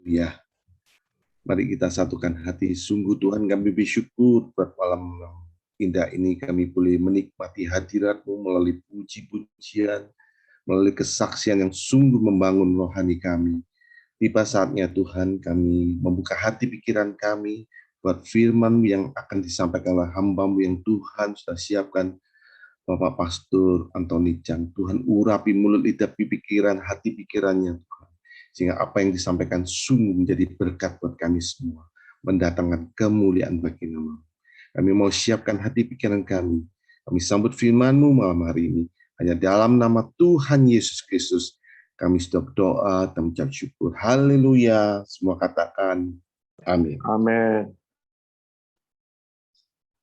Ya, mari kita satukan hati. Sungguh Tuhan, kami bersyukur buat malam indah ini kami boleh menikmati hadirat-Mu melalui puji-pujian, melalui kesaksian yang sungguh membangun rohani kami. Tiba saatnya Tuhan kami membuka hati pikiran kami buat firman-Mu yang akan disampaikan oleh hamba-Mu yang Tuhan sudah siapkan, Bapak Pastor Antoni Chan. Tuhan urapi mulut, lidah, pikiran, hati pikirannya, Tuhan. Sehingga apa yang disampaikan sungguh menjadi berkat buat kami semua. Mendatangkan kemuliaan bagi nama. Kami mau siapkan hati pikiran kami. Kami sambut firman-Mu malam hari ini. Hanya dalam nama Tuhan Yesus Kristus kami sudah berdoa dan mengucap syukur. Haleluya. Semua katakan amin. Amin.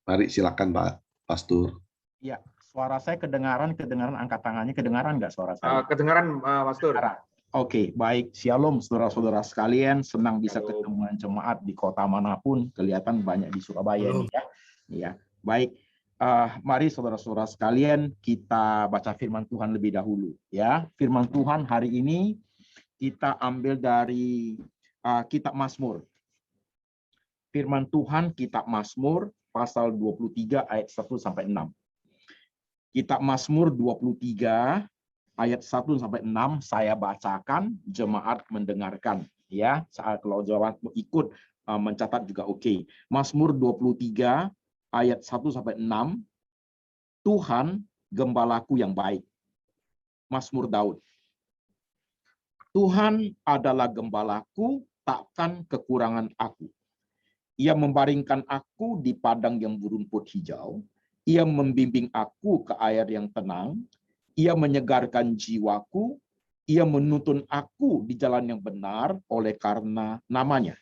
Mari silakan Pak Pastor. Ya, suara saya kedengaran angkat tangannya, kedengaran nggak suara saya? Kedengaran, Pastor. Oke, baik. Shalom saudara-saudara sekalian, senang bisa ketemu dengan jemaat di kota manapun, kelihatan banyak di Surabaya ini ya. Ya, baik. Mari saudara-saudara sekalian kita baca firman Tuhan lebih dahulu ya. Firman Tuhan hari ini kita ambil dari kitab Mazmur. Firman Tuhan kitab Mazmur pasal 23 ayat 1 sampai 6. Kitab Mazmur 23 ayat 1 sampai 6 saya bacakan, jemaat mendengarkan ya. Saat kalau jemaat ikut mencatat juga oke. Mazmur 23 ayat 1 sampai 6. Tuhan gembalaku yang baik. Mazmur Daud. Tuhan adalah gembalaku, takkan kekurangan aku. Ia membaringkan aku di padang yang berumput hijau. Ia membimbing aku ke air yang tenang. Ia menyegarkan jiwaku. Ia menuntun aku di jalan yang benar oleh karena namanya.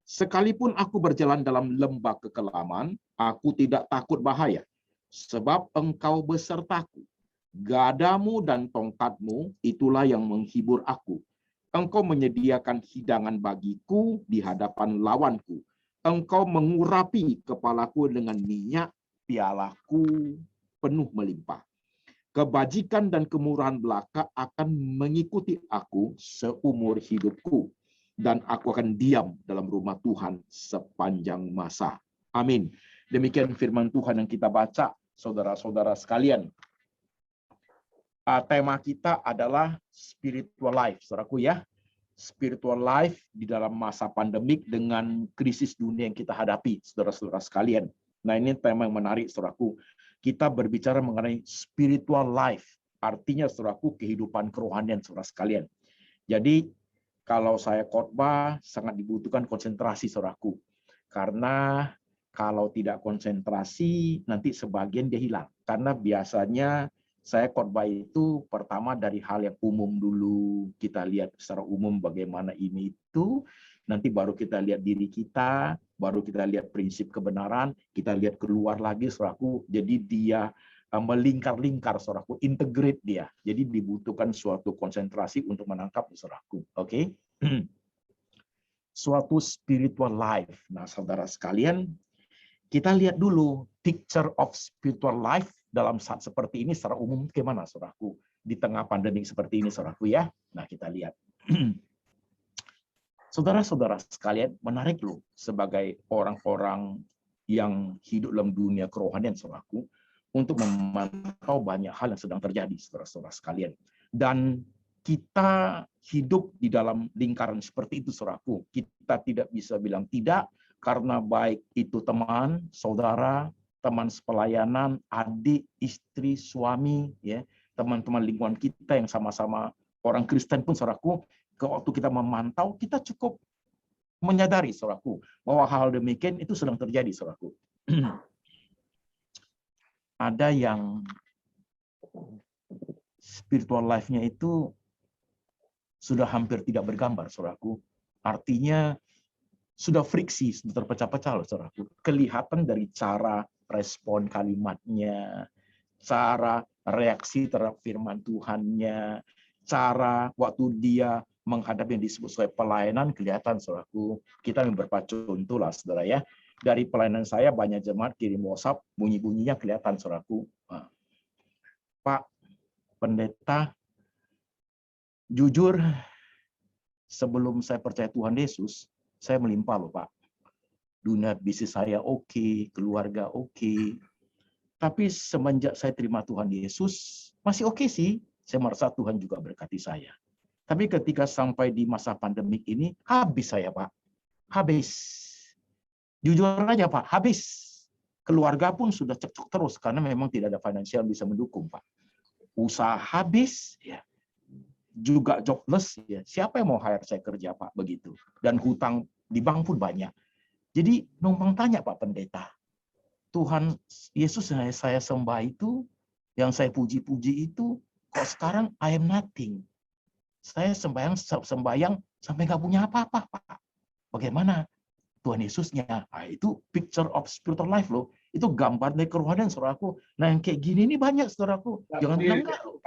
Sekalipun aku berjalan dalam lembah kekelaman, aku tidak takut bahaya, sebab Engkau besertaku. Gadamu dan tongkatmu itulah yang menghibur aku. Engkau menyediakan hidangan bagiku di hadapan lawanku. Engkau mengurapi kepalaku dengan minyak, pialaku penuh melimpah. Kebajikan dan kemurahan belaka akan mengikuti aku seumur hidupku, dan aku akan diam dalam rumah Tuhan sepanjang masa. Amin. Demikian firman Tuhan yang kita baca, saudara-saudara sekalian. Tema kita adalah spiritual life, saudaraku ya. Spiritual life di dalam masa pandemik dengan krisis dunia yang kita hadapi, saudara-saudara sekalian. Nah, ini tema yang menarik, saudaraku. Kita berbicara mengenai spiritual life, artinya, saudaraku, kehidupan kerohanian, saudara sekalian. Jadi, kalau saya khotbah sangat dibutuhkan konsentrasi, saudaraku. Karena kalau tidak konsentrasi, nanti sebagian dia hilang. Karena biasanya saya khotbah itu pertama dari hal yang umum dulu. Kita lihat secara umum bagaimana ini itu. Nanti baru kita lihat diri kita, baru kita lihat prinsip kebenaran, kita lihat keluar lagi, saudaraku. Jadi dia melingkar-lingkar, saudaraku, integrate dia. Jadi dibutuhkan suatu konsentrasi untuk menangkap, saudaraku. Oke? Suatu spiritual life. Nah, saudara sekalian, kita lihat dulu picture of spiritual life dalam saat seperti ini secara umum gimana, saudaraku? Di tengah pandemi seperti ini, saudaraku ya. Nah, kita lihat. Saudara-saudara sekalian, menarik loh sebagai orang-orang yang hidup dalam dunia kerohanian, saudaraku, untuk memantau banyak hal yang sedang terjadi, saudara-saudara sekalian. Dan kita hidup di dalam lingkaran seperti itu, saudaraku. Kita tidak bisa bilang tidak, karena baik itu teman, saudara, teman sepelayanan, adik, istri, suami, ya, teman-teman lingkungan kita yang sama-sama orang Kristen pun, saudaraku, waktu kita memantau, kita cukup menyadari, saudaraku, bahwa hal demikian itu sedang terjadi, saudaraku. Ada yang spiritual life-nya itu sudah hampir tidak bergambar, saudaraku. Artinya sudah friksi, sudah terpecah-pecah loh, saudaraku. Kelihatan dari cara respon kalimatnya, cara reaksi terhadap firman Tuhannya, cara waktu dia menghadapi yang disebut sebagai pelayanan, kelihatan, saudaraku. Kita berpacu contoh lah, saudara ya. Dari pelayanan saya, banyak jemaat kirim WhatsApp, bunyi-bunyinya kelihatan, saudaraku. Pak Pendeta, jujur, sebelum saya percaya Tuhan Yesus, saya melimpah loh Pak. Dunia bisnis saya oke, keluarga oke. Tapi semenjak saya terima Tuhan Yesus, masih oke sih. Saya merasa Tuhan juga berkati saya. Tapi ketika sampai di masa pandemik ini, habis saya Pak. Habis. Jujur aja Pak, habis. Keluarga pun sudah cekcok terus, karena memang tidak ada finansial bisa mendukung Pak. Usaha habis, ya. Juga jobless, ya. Siapa yang mau hire saya kerja Pak, begitu. Dan hutang di bank pun banyak. Jadi numpang tanya Pak Pendeta, Tuhan Yesus yang saya sembah itu, yang saya puji-puji itu, kok sekarang I am nothing. Saya sembahyang sampai nggak punya apa-apa Pak. Bagaimana Tuhan Yesusnya? Nah, itu picture of spiritual life loh. Itu gambar dari kerohanian saudaraku. Nah yang kayak gini ini banyak saudaraku. Jangan bilang enggak loh.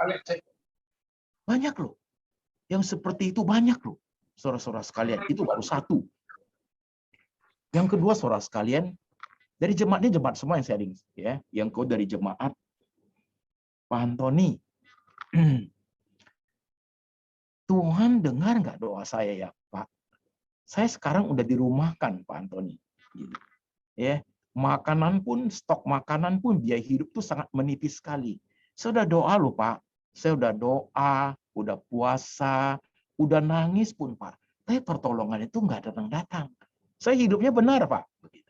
Banyak loh. Yang seperti itu banyak loh. Saudara-saudara sekalian, itu baru satu. Yang kedua, saudara sekalian, dari jemaat ini jemaat semua yang sharing, ya. Yang kedua dari jemaat Pak Antoni. Tuhan dengar nggak doa saya ya, Pak? Saya sekarang udah dirumahkan, Pak Antoni. Gitu. Ya, makanan pun, stok makanan pun, biaya hidup tuh sangat menipis sekali. Saya udah doa loh, Pak. Saya udah doa, udah puasa, udah nangis pun, Pak. Tapi pertolongan itu nggak datang-datang. Saya hidupnya benar, Pak. Begitu.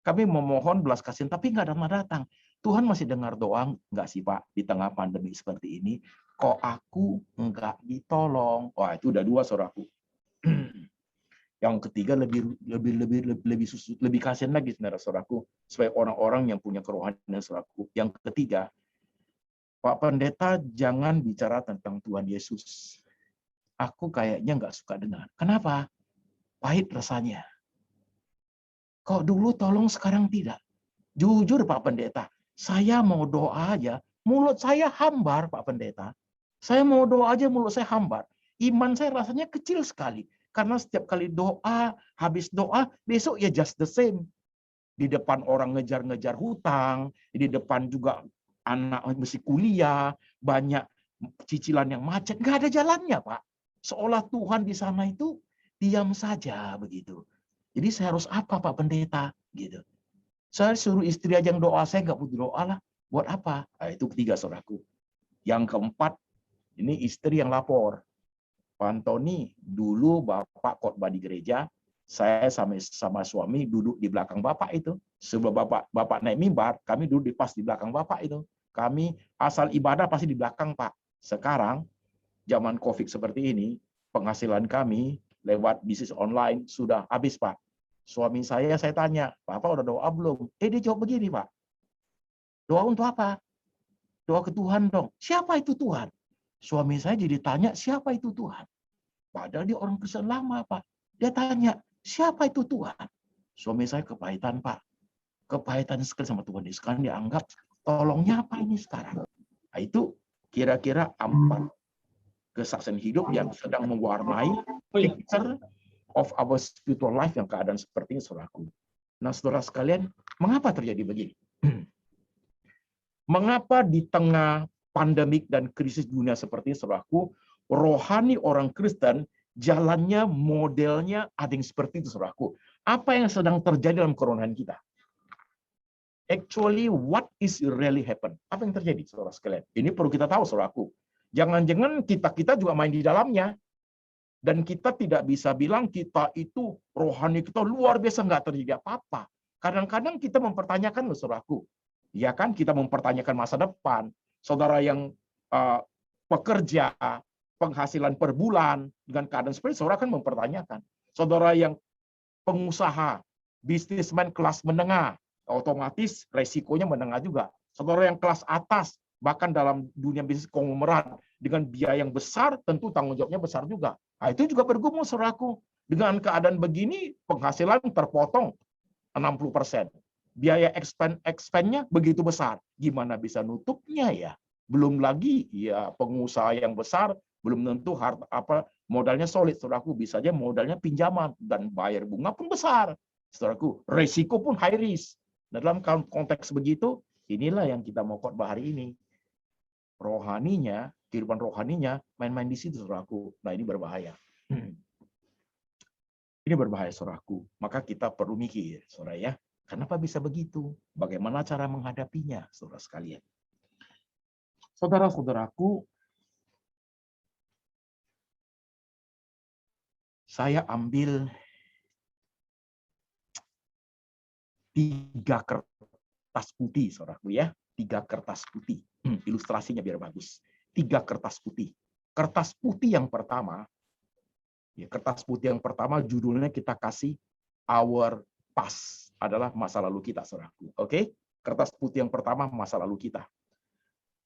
Kami memohon belas kasihan, tapi nggak datang-datang. Tuhan masih dengar doa, nggak sih Pak, di tengah pandemi seperti ini? Kok aku nggak ditolong? Wah, itu udah dua, saudaraku. Yang ketiga lebih kasihan lagi, saudara-saudaraku, sebagai orang-orang yang punya kerohanian, saudaraku. Yang ketiga, Pak Pendeta jangan bicara tentang Tuhan Yesus. Aku kayaknya nggak suka dengar. Kenapa? Pahit rasanya. Kok dulu tolong sekarang tidak? Jujur Pak Pendeta, saya mau doa aja, mulut saya hambar Pak Pendeta. Saya mau doa aja, mulut saya hambar. Iman saya rasanya kecil sekali. Karena setiap kali doa, habis doa, besok ya just the same. Di depan orang ngejar-ngejar hutang, di depan juga anak mesti kuliah, banyak cicilan yang macet, nggak ada jalannya Pak. Seolah Tuhan di sana itu diam saja begitu. Jadi saya harus apa Pak Pendeta? Gitu. Saya suruh istri aja yang doa, saya nggak butuh doa lah. Buat apa? Nah, itu ketiga, saudaraku. Yang keempat, ini istri yang lapor. Pak Antoni, dulu Bapak khotbah di gereja, saya sama suami duduk di belakang Bapak itu. Sebelum Bapak naik mimbar, kami duduk pas di belakang Bapak itu. Kami asal ibadah pasti di belakang, Pak. Sekarang, zaman COVID seperti ini, penghasilan kami lewat bisnis online sudah habis, Pak. Suami saya tanya, Bapak udah doa belum? Dia jawab begini, Pak. Doa untuk apa? Doa ke Tuhan dong. Siapa itu Tuhan? Suami saya jadi tanya, siapa itu Tuhan? Padahal dia orang Kristen lama, Pak. Dia tanya, siapa itu Tuhan? Suami saya kepahitan, Pak. Kepahitan sekali sama Tuhan. Sekarang dia anggap, tolongnya apa ini sekarang? Nah, itu kira-kira 4 kesaksian hidup yang sedang mewarnai picture of our spiritual life yang keadaan seperti ini, saudaraku. Nah, saudara sekalian, mengapa terjadi begini? Mengapa di tengah pandemik dan krisis dunia seperti ini, saudaraku, rohani orang Kristen, jalannya, modelnya ada yang seperti itu, saudaraku. Apa yang sedang terjadi dalam kerohanian kita? Actually, what is really happen? Apa yang terjadi, saudara sekalian? Ini perlu kita tahu, saudaraku. Jangan-jangan kita juga main di dalamnya. Dan kita tidak bisa bilang kita itu rohani kita luar biasa, nggak terjadi apa-apa. Kadang-kadang kita mempertanyakan, loh saudaraku. Ya kan, kita mempertanyakan masa depan. Saudara yang pekerja, penghasilan per bulan, dengan keadaan seperti itu, saudara kan mempertanyakan. Saudara yang pengusaha, bisnismen kelas menengah, otomatis resikonya menengah juga. Saudara yang kelas atas, bahkan dalam dunia bisnis konglomerat, dengan biaya yang besar, tentu tanggung jawabnya besar juga. Nah, itu juga bergumul, saudaraku. Dengan keadaan begini, penghasilan terpotong 60%. Biaya expense-nya begitu besar. Gimana bisa nutupnya ya? Belum lagi ya pengusaha yang besar, belum tentu modalnya solid, saudaraku. Bisa aja modalnya pinjaman dan bayar bunga pun besar, saudaraku. Resiko pun high risk. Nah, dalam konteks begitu, inilah yang kita mau khotbah hari ini. Rohaninya, kehidupan rohaninya main-main di situ, saudaraku. Nah, ini berbahaya. Ini berbahaya, saudaraku. Maka kita perlu mikir, saudara ya, kenapa bisa begitu? Bagaimana cara menghadapinya, saudara sekalian? Saudara-saudaraku, saya ambil 3 kertas putih, saudaraku ya. 3 kertas putih. Ilustrasinya biar bagus. 3 kertas putih. Kertas putih yang pertama, ya, kertas putih yang pertama judulnya kita kasih Our Past, adalah masa lalu kita, saudaraku. Oke? Kertas putih yang pertama masa lalu kita.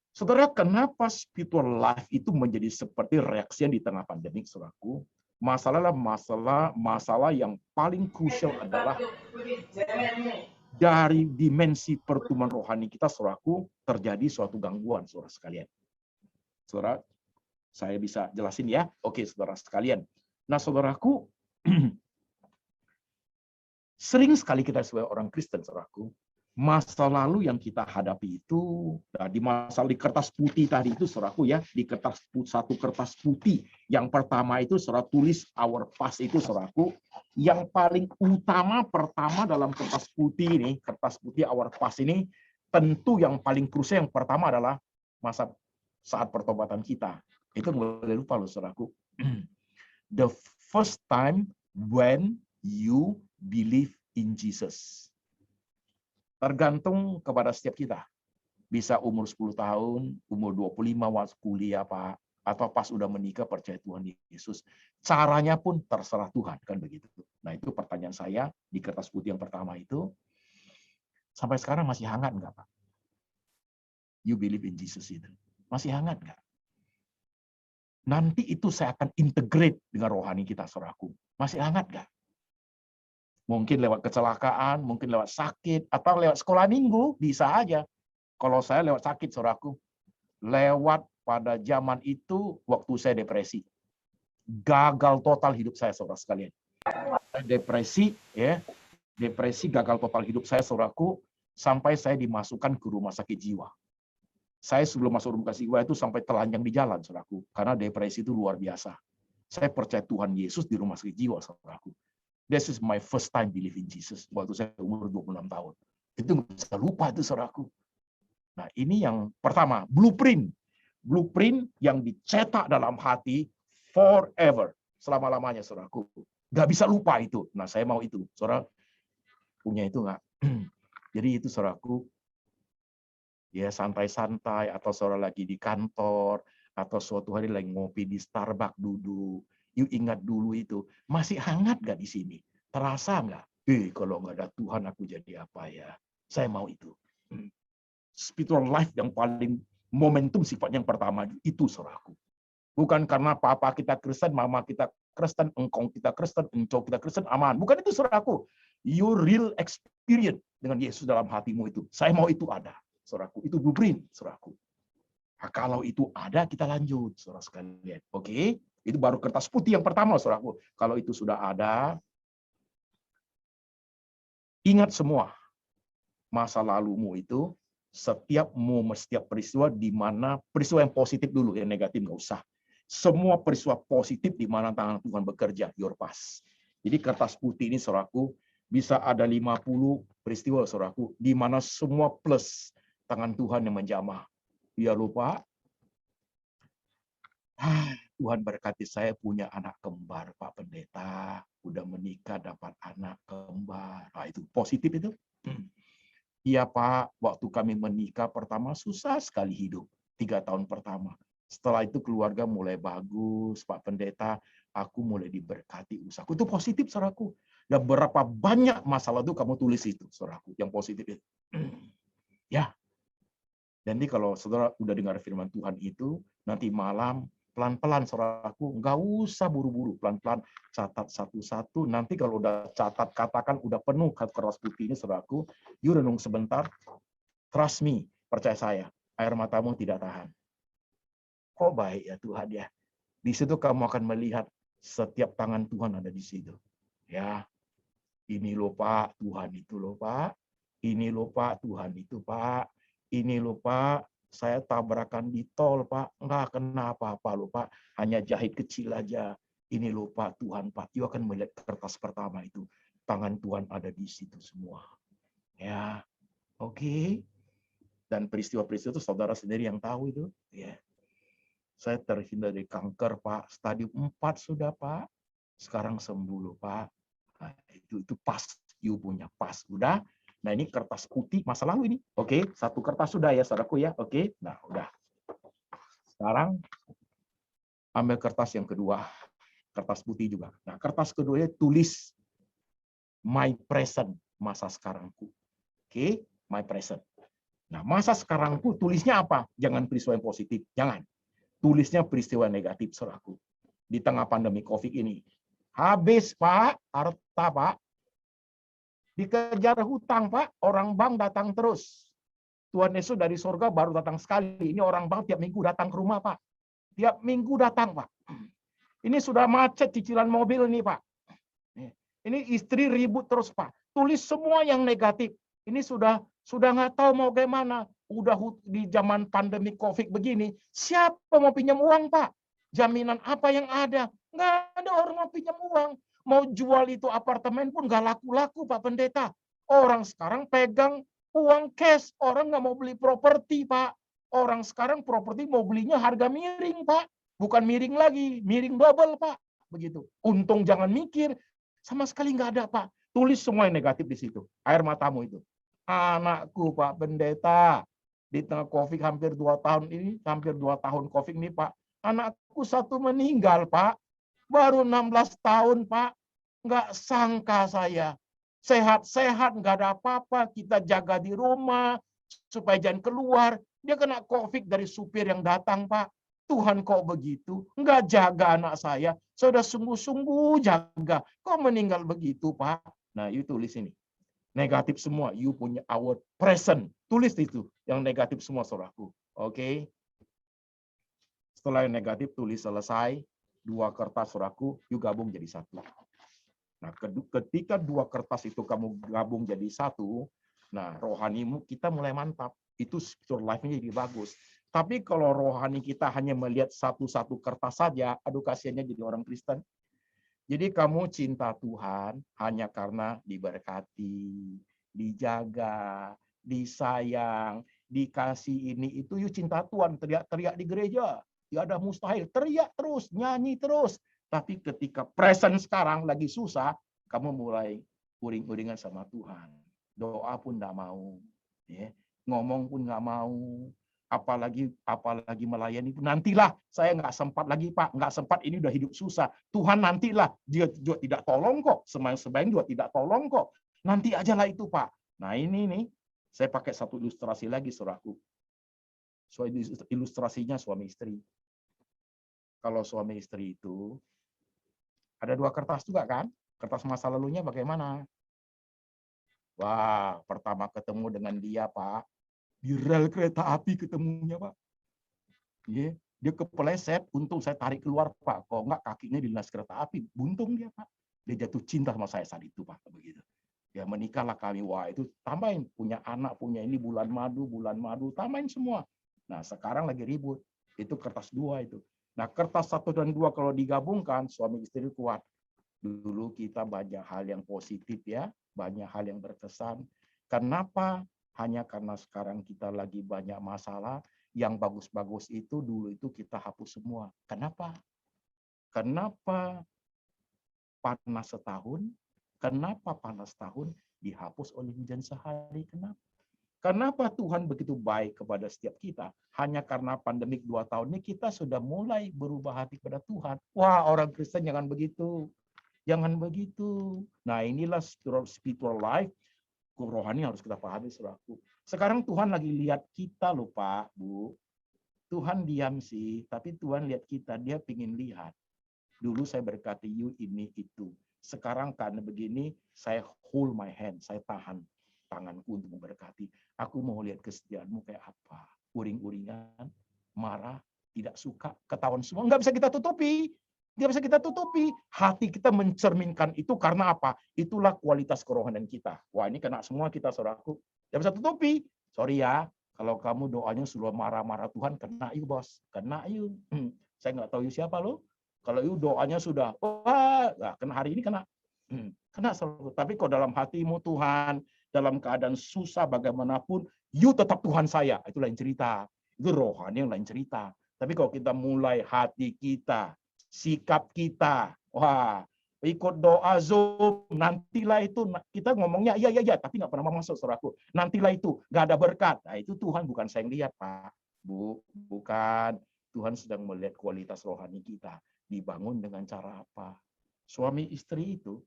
Saudara, kenapa spiritual life itu menjadi seperti reaksi di tengah pandemik, saudaraku? Masalah yang paling krusial adalah dari dimensi pertumbuhan rohani kita, saudaraku, terjadi suatu gangguan, saudara sekalian. Saudara, saya bisa jelasin ya? Oke, saudara sekalian. Nah, saudaraku, sering sekali kita sebagai orang Kristen, saudaraku, masa lalu yang kita hadapi itu, nah, di kertas putih tadi itu, saudaraku ya, di satu kertas putih yang pertama itu saudara tulis Our Past itu, saudaraku, yang paling utama pertama dalam kertas putih ini, kertas putih Our Past ini, tentu yang paling krusial yang pertama adalah masa saat pertobatan kita. Itu nggak boleh lupa loh, saudaraku. The first time when you believe in Jesus. Tergantung kepada setiap kita. Bisa umur 10 tahun, umur 25 waktu kuliah, Pak, atau pas udah menikah percaya Tuhan Yesus. Caranya pun terserah Tuhan, kan begitu. Nah, itu pertanyaan saya di kertas putih yang pertama itu. Sampai sekarang masih hangat nggak, Pak? You believe in Jesus itu. Masih hangat nggak? Nanti itu saya akan integrate dengan rohani kita, saudaraku. Masih hangat nggak? Mungkin lewat kecelakaan, mungkin lewat sakit, atau lewat sekolah minggu, bisa aja. Kalau saya lewat sakit, saudaraku. Lewat pada zaman itu, waktu saya depresi. Gagal total hidup saya, saudara sekalian. Depresi, ya, depresi gagal total hidup saya, saudaraku, sampai saya dimasukkan ke rumah sakit jiwa. Saya sebelum masuk rumah sakit jiwa itu sampai telanjang di jalan, saudaraku. Karena depresi itu luar biasa. Saya percaya Tuhan Yesus di rumah sakit jiwa, saudaraku. This is my first time believe in Jesus. Waktu saya umur 26 tahun. Itu nggak bisa lupa itu, saudaraku. Nah, ini yang pertama, blueprint. Blueprint yang dicetak dalam hati forever. Selama-lamanya, saudaraku. Nggak bisa lupa itu. Nah, saya mau itu. Saudara, punya itu nggak? Jadi itu, saudaraku, ya santai-santai, atau saudara lagi di kantor, atau suatu hari lagi ngopi di Starbucks duduk. You ingat dulu itu, masih hangat nggak di sini? Terasa nggak? Kalau nggak ada Tuhan aku jadi apa ya? Saya mau itu. Spiritual life yang paling momentum sifatnya yang pertama itu, saudaraku. Bukan karena papa kita Kristen, mama kita Kristen, engkau kita Kristen, engkau kita Kristen, aman. Bukan itu, saudaraku. Your real experience dengan Yesus dalam hatimu itu. Saya mau itu ada, saudaraku. Itu blueprint, saudaraku. Nah, kalau itu ada, kita lanjut, saudara sekalian. Oke? Itu baru kertas putih yang pertama, saudaraku. Kalau itu sudah ada, ingat semua masa lalumu itu, setiap peristiwa di mana peristiwa yang positif dulu, yang negatif nggak usah. Semua peristiwa positif di mana tangan Tuhan bekerja, your past. Jadi kertas putih ini, saudaraku, bisa ada 50 peristiwa, saudaraku, di mana semua plus tangan Tuhan yang menjamah. Ya lupa, Tuhan berkati saya punya anak kembar, Pak Pendeta. Udah menikah dapat anak kembar. Nah, itu positif itu. Iya, Pak, waktu kami menikah pertama susah sekali hidup. 3 tahun pertama. Setelah itu keluarga mulai bagus, Pak Pendeta. Aku mulai diberkati usahaku. Itu positif, saudaraku. Dan berapa banyak masalah itu kamu tulis itu, saudaraku. Yang positif itu. Ya. Jadi kalau saudara udah dengar firman Tuhan itu, nanti malam pelan-pelan, saudaraku, nggak usah buru-buru, pelan-pelan catat satu-satu. Nanti kalau udah catat, katakan udah penuh kertas putih ini, saudaraku, you renung sebentar, trust me, percaya saya, air matamu tidak tahan. Kok baik ya Tuhan ya. Di situ kamu akan melihat setiap tangan Tuhan ada di situ. Ya, ini loh Pak, Tuhan itu loh Pak. Ini loh Pak, Tuhan itu Pak. Ini loh Pak, saya tabrakan di tol Pak. Enggak kena apa-apa loh Pak. Hanya jahit kecil aja. Ini loh Pak, Tuhan Pak, you akan melihat kertas pertama itu. Tangan Tuhan ada di situ semua. Ya, oke. Dan peristiwa-peristiwa itu saudara sendiri yang tahu itu. Ya. Saya terhindar dari kanker Pak, stadium 4 sudah Pak. Sekarang sembuh loh Pak. Nah, itu pas, you punya pas. Udah. Nah ini kertas putih masa lalu ini. Oke, satu kertas sudah ya saudaraku ya. Oke, nah udah. Sekarang ambil kertas yang kedua. Kertas putih juga. Nah kertas keduanya tulis my present, masa sekarangku. Oke, my present. Nah masa sekarangku tulisnya apa? Jangan peristiwa yang positif. Jangan. Tulisnya peristiwa negatif saudaraku. Di tengah pandemi COVID ini. Habis Pak, harta Pak. Dikejar hutang, Pak. Orang bank datang terus. Tuhan Yesus dari surga baru datang sekali. Ini orang bank tiap minggu datang ke rumah, Pak. Tiap minggu datang, Pak. Ini sudah macet cicilan mobil nih, Pak. Ini istri ribut terus, Pak. Tulis semua yang negatif. Ini sudah nggak tahu mau gimana. Udah di zaman pandemi COVID begini, siapa mau pinjam uang, Pak? Jaminan apa yang ada? Nggak ada orang mau pinjam uang. Mau jual itu apartemen pun nggak laku-laku, Pak Pendeta. Orang sekarang pegang uang cash. Orang nggak mau beli properti, Pak. Orang sekarang properti mau belinya harga miring, Pak. Bukan miring lagi, miring double, Pak. Begitu. Untung jangan mikir. Sama sekali nggak ada, Pak. Tulis semua yang negatif di situ. Air matamu itu. Anakku, Pak Pendeta. Di tengah COVID hampir 2 tahun ini, hampir 2 tahun COVID ini, Pak. Anakku satu meninggal, Pak. Baru 16 tahun, Pak. Nggak sangka saya. Sehat-sehat, nggak ada apa-apa. Kita jaga di rumah, supaya jangan keluar. Dia kena COVID dari supir yang datang, Pak. Tuhan kok begitu? Nggak jaga anak saya. Saya sudah sungguh-sungguh jaga. Kok meninggal begitu, Pak? Nah, you tulis ini. Negatif semua. You punya our present. Tulis itu. Yang negatif semua, saudaraku. Oke. Setelah yang negatif, tulis selesai. 2 kertas saudaraku, you gabung jadi 1. Nah, ketika 2 kertas itu kamu gabung jadi 1, nah rohanimu kita mulai mantap. Itu spiritual life-nya jadi bagus. Tapi kalau rohani kita hanya melihat satu-satu kertas saja, aduh kasihannya jadi orang Kristen. Jadi kamu cinta Tuhan hanya karena diberkati, dijaga, disayang, dikasih ini itu, you cinta Tuhan, teriak-teriak di gereja. Ya ada mustahil, teriak terus, nyanyi terus. Tapi ketika present sekarang lagi susah, kamu mulai uring-uringan sama Tuhan. Doa pun nggak mau, ya. Ngomong pun nggak mau, apalagi melayani itu. Nantilah, saya nggak sempat lagi Pak, nggak sempat, ini udah hidup susah. Tuhan nantilah, dia juga tidak tolong kok, sembahyang juga tidak tolong kok. Nanti aja lah itu Pak. Nah ini nih, saya pakai satu ilustrasi lagi saudaraku. So, ilustrasinya suami istri. Kalau suami istri itu ada 2 kertas juga kan? Kertas masa lalunya bagaimana? Wah, pertama ketemu dengan dia, Pak. Di rel kereta api ketemunya, Pak. Yeah. Dia kepeleset, untung saya tarik keluar, Pak. Kalau enggak kakinya dilindas kereta api, buntung dia, Pak. Dia jatuh cinta sama saya saat itu, Pak. Begitu. Ya menikahlah kami. Wah, itu tambahin. Punya anak, punya ini bulan madu, tambahin semua. Nah, sekarang lagi ribut. Itu kertas 2 itu. Nah, kertas 1 dan 2 kalau digabungkan, suami istri kuat. Dulu kita banyak hal yang positif ya, banyak hal yang berkesan. Kenapa? Hanya karena sekarang kita lagi banyak masalah, yang bagus-bagus itu dulu itu kita hapus semua. Kenapa? Kenapa panas setahun? Kenapa panas tahun dihapus oleh hujan sehari? Kenapa? Kenapa Tuhan begitu baik kepada setiap kita? Hanya karena pandemik 2 tahun ini kita sudah mulai berubah hati kepada Tuhan. Wah, orang Kristen jangan begitu. Jangan begitu. Nah, inilah spiritual life. Rohani harus kita pahami, saudaraku. Sekarang Tuhan lagi lihat kita loh, Pak, Bu. Tuhan diam sih, tapi Tuhan lihat kita. Dia pingin lihat. Dulu saya berkati you ini itu. Sekarang karena begini, saya hold my hand. Saya tahan tanganku untuk memberkati. Aku mau lihat kesetiaanmu kayak apa. Uring-uringan, marah, tidak suka, ketahuan semua. Nggak bisa kita tutupi. Nggak bisa kita tutupi. Hati kita mencerminkan itu karena apa? Itulah kualitas kerohanian kita. Wah, ini kena semua kita, saudaraku. Nggak bisa tutupi. Sorry ya, kalau kamu doanya sudah marah-marah Tuhan, kena you, bos. Kena you. Saya nggak tahu you siapa lo. Kalau itu doanya sudah, wah, kena hari ini kena. Kena selalu. Tapi kalau dalam hatimu Tuhan, dalam keadaan susah bagaimanapun, you tetap Tuhan saya. Itu lain cerita. Itu rohani yang lain cerita. Tapi kalau kita mulai hati kita, sikap kita, wah, ikut doa Zoom, nantilah itu, kita ngomongnya iya, tapi nggak pernah masuk saudaraku. Nantilah itu, nggak ada berkat. Nah, itu Tuhan bukan saya yang lihat, Pak. Bukan. Tuhan sedang melihat kualitas rohani kita. Dibangun dengan cara apa? Suami istri itu,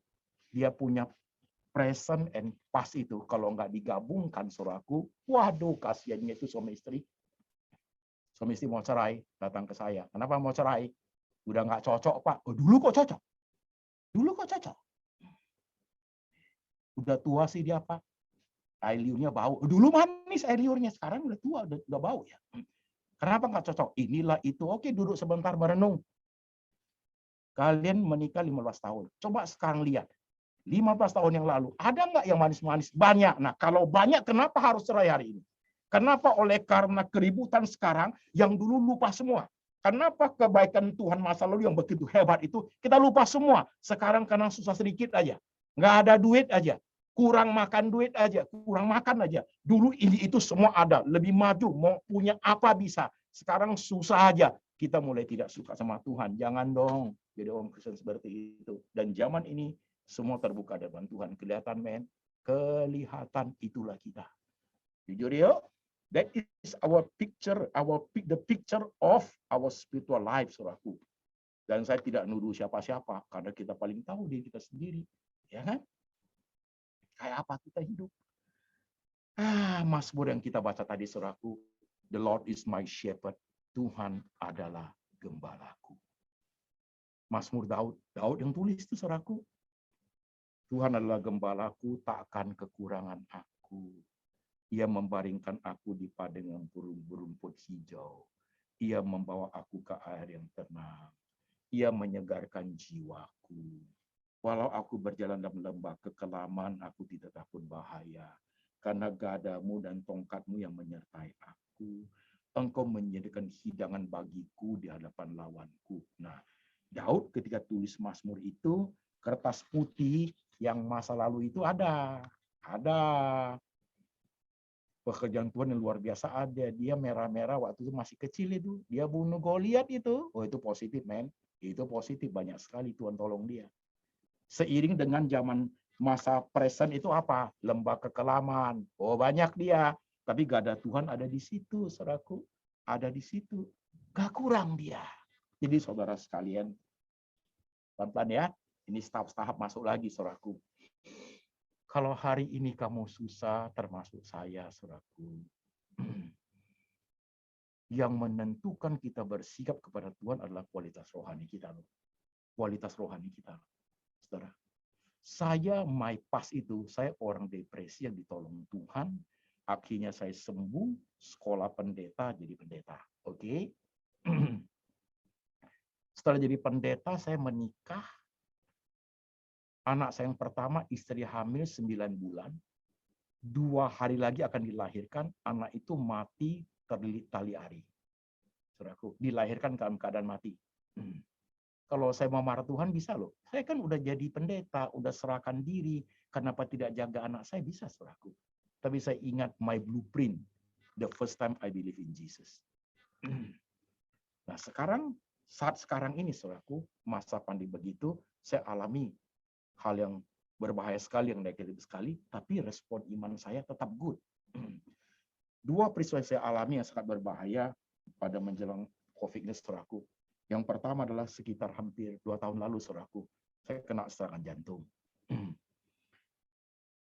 dia punya present and past itu. Kalau nggak digabungkan, saudaraku, waduh, kasihannya itu suami istri. Suami istri mau cerai, datang ke saya. Kenapa mau cerai? Udah nggak cocok, Pak. Oh, dulu kok cocok. Dulu kok cocok. Udah tua sih dia, Pak. Air liurnya bau. Dulu manis air liurnya, sekarang udah tua, udah bau ya. Kenapa nggak cocok? Inilah itu. Oke, duduk sebentar merenung. Kalian menikah 15 tahun. Coba sekarang lihat. 15 tahun yang lalu, ada nggak yang manis-manis? Banyak. Nah, kalau banyak, kenapa harus cerai hari ini? Kenapa? Oleh karena keributan sekarang, yang dulu lupa semua. Kenapa kebaikan Tuhan masa lalu yang begitu hebat itu, kita lupa semua. Sekarang karena susah sedikit aja. Nggak ada duit aja. Kurang makan duit aja. Kurang makan aja. Dulu ini itu semua ada. Lebih maju. Mau punya apa bisa. Sekarang susah aja. Kita mulai tidak suka sama Tuhan. Jangan dong jadi orang Kristen seperti itu. Dan zaman ini semua terbuka depan Tuhan. Kelihatan, men. Kelihatan itulah kita. Jujur yuk. That is our picture, the picture of our spiritual life, saudaraku. Dan saya tidak nuduh siapa-siapa, karena kita paling tahu diri kita sendiri. Ya kan? Kayak apa kita hidup. Mazmur yang kita baca tadi, saudaraku. The Lord is my shepherd. Tuhan adalah gembalaku. Mazmur Daud. Daud yang tulis itu, saudaraku. Tuhan adalah gembalaku, tak akan kekurangan aku. Ia membaringkan aku di padang yang berumput hijau. Ia membawa aku ke air yang tenang. Ia menyegarkan jiwaku. Walau aku berjalan dalam lembah kekelaman, aku tidak takut bahaya. Karena gadamu dan tongkatmu yang menyertai aku. Engkau menyediakan hidangan bagiku di hadapan lawanku. Nah, Daud ketika tulis Mazmur itu, kertas putih yang masa lalu itu ada. Pekerjaan Tuhan yang luar biasa ada. Dia merah-merah waktu itu masih kecil itu. Dia bunuh Goliat itu. Oh, itu positif, men. Itu positif. Banyak sekali Tuhan tolong dia. Seiring dengan zaman masa present itu apa? Lembah kekelaman. Oh, banyak dia. Tapi gak ada Tuhan ada di situ, saudaraku. Ada di situ. Gak kurang dia. Jadi saudara sekalian, pelan-pelan ya. Ini tahap masuk lagi, saudaraku. Kalau hari ini kamu susah, termasuk saya, saudaraku. Yang menentukan kita bersikap kepada Tuhan adalah kualitas rohani kita. Kualitas rohani kita. Saudara. Saya, my past itu, saya orang depresi yang ditolong Tuhan. Akhirnya saya sembuh, sekolah pendeta, jadi pendeta. Oke. Setelah jadi pendeta, saya menikah. Anak saya yang pertama, istri hamil 9 bulan. 2 hari lagi akan dilahirkan, anak itu mati terlilit tali ari. Saudaraku, dilahirkan dalam keadaan mati. Kalau saya mau marah Tuhan bisa loh. Saya kan udah jadi pendeta, udah serahkan diri. Kenapa tidak jaga anak saya? Bisa, saudaraku. Tapi saya ingat my blueprint. The first time I believe in Jesus. Nah sekarang, saat sekarang ini, saudaraku, masa pandemi begitu, saya alami hal yang berbahaya sekali, yang negatif sekali, tapi respon iman saya tetap good. 2 peristiwa yang saya alami yang sangat berbahaya pada menjelang COVID ini, saudaraku. Yang pertama adalah sekitar hampir 2 tahun lalu, saudaraku, saya kena serangan jantung.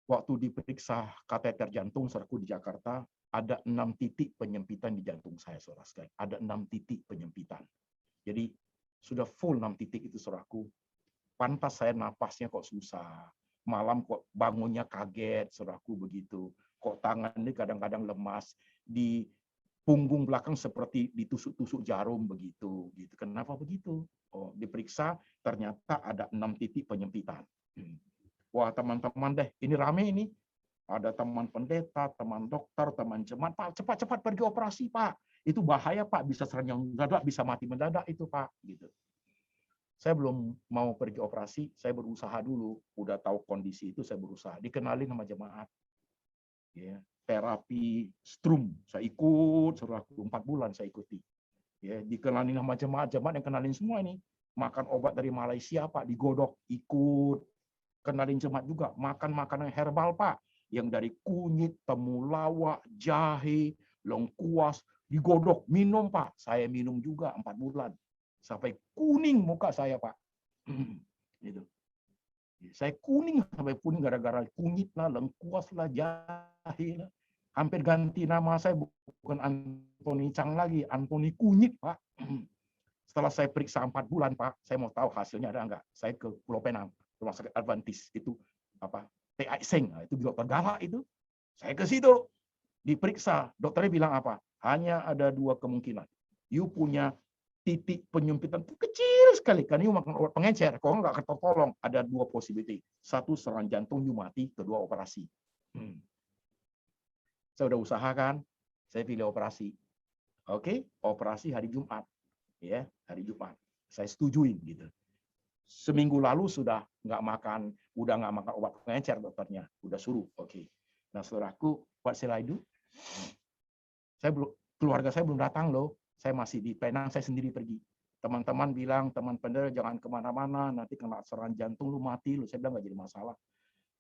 Waktu diperiksa kateter jantung, saudaraku, di Jakarta, ada 6 titik penyempitan di jantung saya, saudara sekalian. Ada 6 titik penyempitan. Jadi sudah full 6 titik itu, saudaraku. Pantas saya napasnya kok susah. Malam kok bangunnya kaget, saudaraku, begitu. Kok tangan ini kadang-kadang lemas. Di punggung belakang seperti ditusuk-tusuk jarum, begitu. Kenapa begitu? Oh, diperiksa, ternyata ada 6 titik penyempitan. Wah, teman-teman deh, ini rame ini. Ada teman pendeta, teman dokter, teman jemaat. Pak, cepat-cepat pergi operasi, Pak. Itu bahaya, Pak. Bisa serangan mendadak, bisa mati mendadak itu, Pak. Gitu. Saya belum mau pergi operasi, saya berusaha dulu. Udah tahu kondisi itu, saya berusaha. Dikenalin sama jemaat. Ya, terapi strum, saya ikut, suruh aku 4 bulan saya ikuti. Ya, dikenalin sama jemaat-jemaat yang kenalin semua ini. Makan obat dari Malaysia, Pak, digodok, ikut. Kenalin jemaat juga, makan makanan herbal, Pak. Yang dari kunyit, temulawak, jahe, lengkuas, digodok, minum, Pak. Saya minum juga 4 bulan. Sampai kuning muka saya, Pak. Gitu. Saya kuning sampai kuning gara-gara kunyit lah, lengkuas lah, jahe lah. Hampir ganti nama saya, bukan Anthony Chang lagi, Anthony Kunyit, Pak. Setelah saya periksa 4 bulan, Pak, saya mau tahu hasilnya ada enggak. Saya ke Pulau Penang, rumah sakit Adventist itu apa? TI Seng, itu di dokter galak itu. Saya ke situ, diperiksa, dokternya bilang apa? Hanya ada 2 kemungkinan. You punya titik penyempitan itu kecil sekali, karena you makan obat pengencer, kalau nggak ketolong, ada 2 possibility. 1 serangan jantung, you mati, kedua operasi. Saya udah usahakan, saya pilih operasi. Oke, operasi hari Jumat. Ya, hari Jumat. Saya setujuin gitu. Seminggu lalu sudah nggak makan obat pengencer dokternya, udah suruh. Oke. Nah, saudaraku, what shall I do? Keluarga saya belum datang loh. Saya masih di Penang, saya sendiri pergi. Teman-teman bilang, teman pendeta jangan kemana-mana, nanti kena serangan jantung lu mati lu. Saya bilang nggak jadi masalah.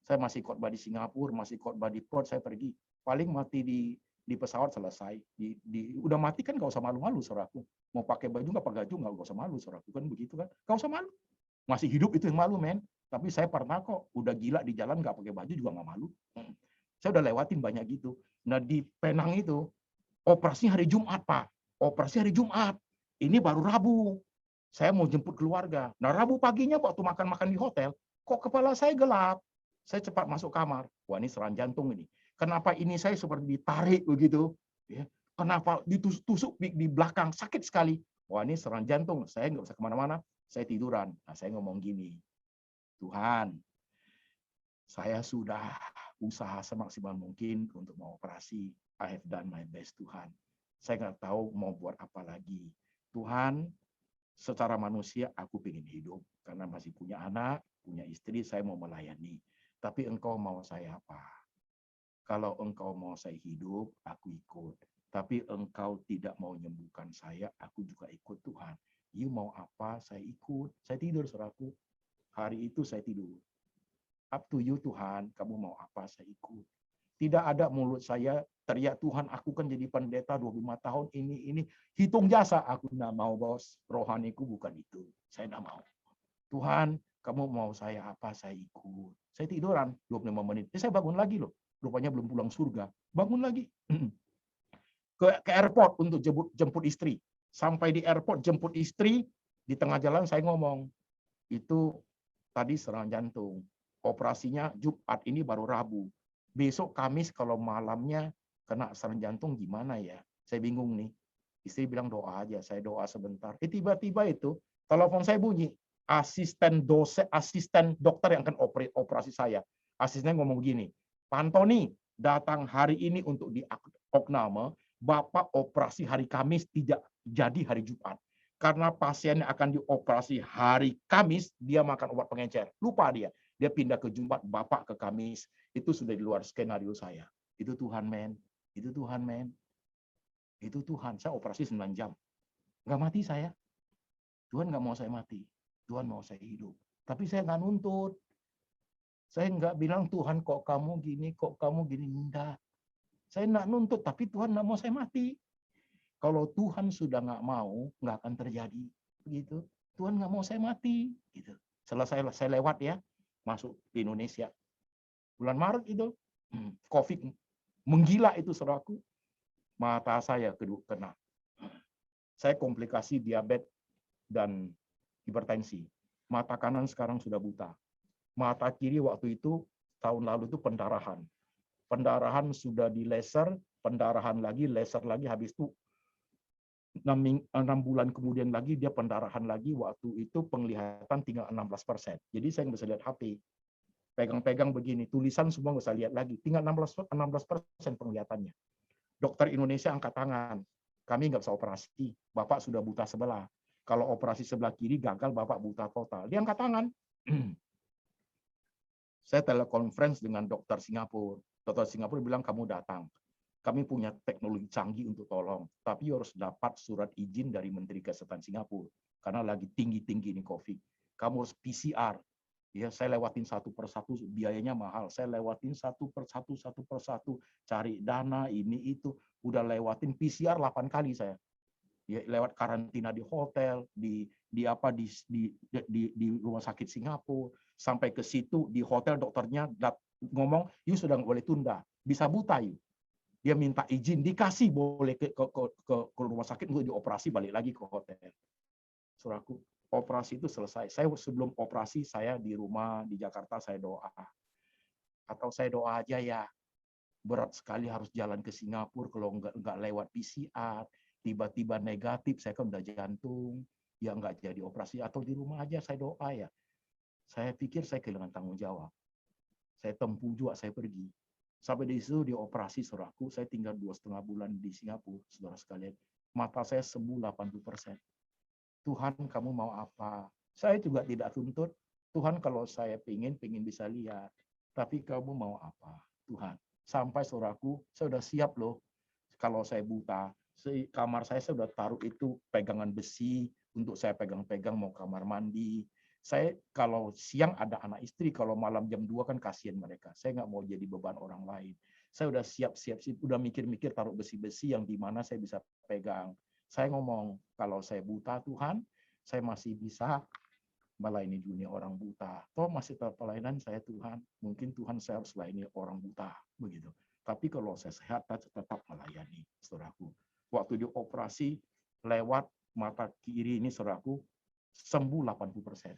Saya masih khotbah di Singapura, masih khotbah di Perth, saya pergi. Paling mati di pesawat selesai. Udah mati kan nggak usah malu-malu, saudaraku. Mau pakai baju nggak pakai baju nggak usah malu, saudaraku, kan begitu kan? Nggak usah malu. Masih hidup itu yang malu, men. Tapi saya pernah kok, udah gila di jalan nggak pakai baju juga nggak malu. Saya udah lewatin banyak gitu. Nah di Penang itu operasinya hari Jumat, Pak. Operasi hari Jumat. Ini baru Rabu. Saya mau jemput keluarga. Nah Rabu paginya waktu makan-makan di hotel, kok kepala saya gelap. Saya cepat masuk kamar. Wah ini serangan jantung ini. Kenapa ini saya seperti ditarik begitu? Ya. Kenapa ditusuk di belakang sakit sekali? Wah ini serangan jantung. Saya nggak bisa kemana-mana. Saya tiduran. Nah, saya ngomong gini, Tuhan, saya sudah usaha semaksimal mungkin untuk mau operasi. I have done my best, Tuhan. Saya nggak tahu mau buat apa lagi. Tuhan, secara manusia aku ingin hidup karena masih punya anak, punya istri, saya mau melayani. Tapi engkau mau saya apa? Kalau engkau mau saya hidup, aku ikut. Tapi engkau tidak mau menyembuhkan saya, aku juga ikut, Tuhan. You mau apa, saya ikut. Saya tidur, saudaraku. Hari itu saya tidur. Up to you, Tuhan. Kamu mau apa, saya ikut. Tidak ada mulut saya teriak, Tuhan, aku kan jadi pendeta 25 tahun, ini. Hitung jasa. Aku tidak mau, bos. Rohaniku bukan itu. Saya tidak mau. Tuhan, kamu mau saya apa, saya ikut. Saya tiduran 25 menit. Saya bangun lagi loh. Rupanya belum pulang surga. Bangun lagi. Ke airport untuk jemput istri. Sampai di airport jemput istri, di tengah jalan saya ngomong, itu tadi serangan jantung. Operasinya Jumat, ini baru Rabu. Besok Kamis kalau malamnya kena serangan jantung gimana ya? Saya bingung nih. Istri bilang doa aja, saya doa sebentar. Tiba-tiba itu telepon saya bunyi. Asisten dokter yang akan operasi saya. Asistennya ngomong gini, Pak Antoni, datang hari ini untuk diopname, Bapak operasi hari Kamis tidak jadi hari Jumat. Karena pasien yang akan dioperasi hari Kamis, dia makan obat pengencer. Lupa dia. Dia pindah ke Jumat, Bapak ke Kamis. Itu sudah di luar skenario saya. Itu Tuhan, men. Itu Tuhan, men. Itu Tuhan. Saya operasi 9 jam. Nggak mati saya. Tuhan nggak mau saya mati. Tuhan mau saya hidup. Tapi saya nggak nuntut. Saya nggak bilang, Tuhan kok kamu gini, kok kamu gini. Enggak. Saya nggak nuntut, tapi Tuhan nggak mau saya mati. Kalau Tuhan sudah nggak mau, nggak akan terjadi. Begitu. Tuhan nggak mau saya mati. Gitu. Selesai saya lewat ya. Masuk di Indonesia. Bulan Maret itu, COVID menggila itu, saudaraku. Mata saya kena. Saya komplikasi diabetes dan hipertensi. Mata kanan sekarang sudah buta. Mata kiri waktu itu, tahun lalu itu pendarahan. Pendarahan sudah di laser, pendarahan lagi, laser lagi, habis itu 6 bulan kemudian lagi dia pendarahan lagi, waktu itu penglihatan tinggal 16%. Jadi saya nggak bisa lihat HP. Pegang-pegang begini, tulisan semua nggak bisa lihat lagi. Tinggal 16% penglihatannya. Dokter Indonesia angkat tangan. Kami nggak bisa operasi. Bapak sudah buta sebelah. Kalau operasi sebelah kiri gagal, Bapak buta total. Dia angkat tangan. Saya telekonferensi dengan dokter Singapura. Dokter Singapura bilang, kamu datang. Kami punya teknologi canggih untuk tolong. Tapi harus dapat surat izin dari Menteri Kesehatan Singapura. Karena lagi tinggi-tinggi ini COVID. Kamu harus PCR. Ya, saya lewatin satu persatu, biayanya mahal. Saya lewatin satu persatu, cari dana, ini, itu. Udah lewatin PCR 8 kali saya. Ya, lewat karantina di hotel, di rumah sakit Singapura, sampai ke situ di hotel dokternya ngomong, "You sudah nggak boleh tunda, bisa buta you." Dia minta izin, dikasih boleh ke rumah sakit untuk dioperasi, balik lagi ke hotel. Saudaraku, operasi itu selesai. Saya sebelum operasi saya di rumah di Jakarta saya doa, atau saya doa aja ya. Berat sekali harus jalan ke Singapura kalau nggak lewat PCR. Tiba-tiba negatif, saya kan udah jantung, ya nggak jadi operasi, atau di rumah aja saya doa ya. Saya pikir saya kehilangan tanggung jawab. Saya tempuh juga, saya pergi. Sampai di situ dioperasi, saudaraku, saya tinggal 2,5 bulan di Singapura, saudara sekalian. Mata saya sembuh 80%. Tuhan, kamu mau apa? Saya juga tidak tuntut. Tuhan, kalau saya pengen bisa lihat. Tapi kamu mau apa? Tuhan. Sampai saudaraku, saya sudah siap loh. Kalau saya buta, kamar saya sudah taruh itu pegangan besi untuk saya pegang-pegang mau kamar mandi. Saya kalau siang ada anak istri, kalau malam jam 2 kan kasihan mereka. Saya nggak mau jadi beban orang lain. Saya udah siap-siap, udah mikir-mikir taruh besi-besi yang di mana saya bisa pegang. Saya ngomong, kalau saya buta Tuhan, saya masih bisa melayani dunia orang buta. Toh masih tetap pelayanan saya Tuhan. Mungkin Tuhan saya harus melayani orang buta. Begitu. Tapi kalau saya sehat, tetap melayani, saudaraku. Waktu dioperasi, lewat mata kiri ini, saudaraku, sembuh 80%.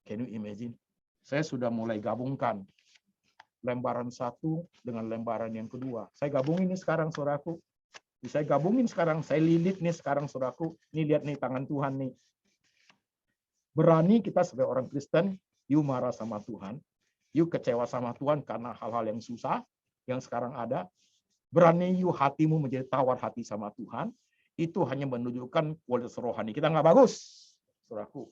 Can you imagine? Saya sudah mulai gabungkan lembaran satu dengan lembaran yang kedua. Saya gabungin ini sekarang, saudaraku. Saya gabungin sekarang, saya lilit nih sekarang, saudaraku. Nih lihat nih tangan Tuhan nih. Berani kita sebagai orang Kristen, you marah sama Tuhan, you kecewa sama Tuhan karena hal-hal yang susah, yang sekarang ada. Berani you hatimu menjadi tawar hati sama Tuhan, itu hanya menunjukkan kualitas rohani kita nggak bagus, saudaraku.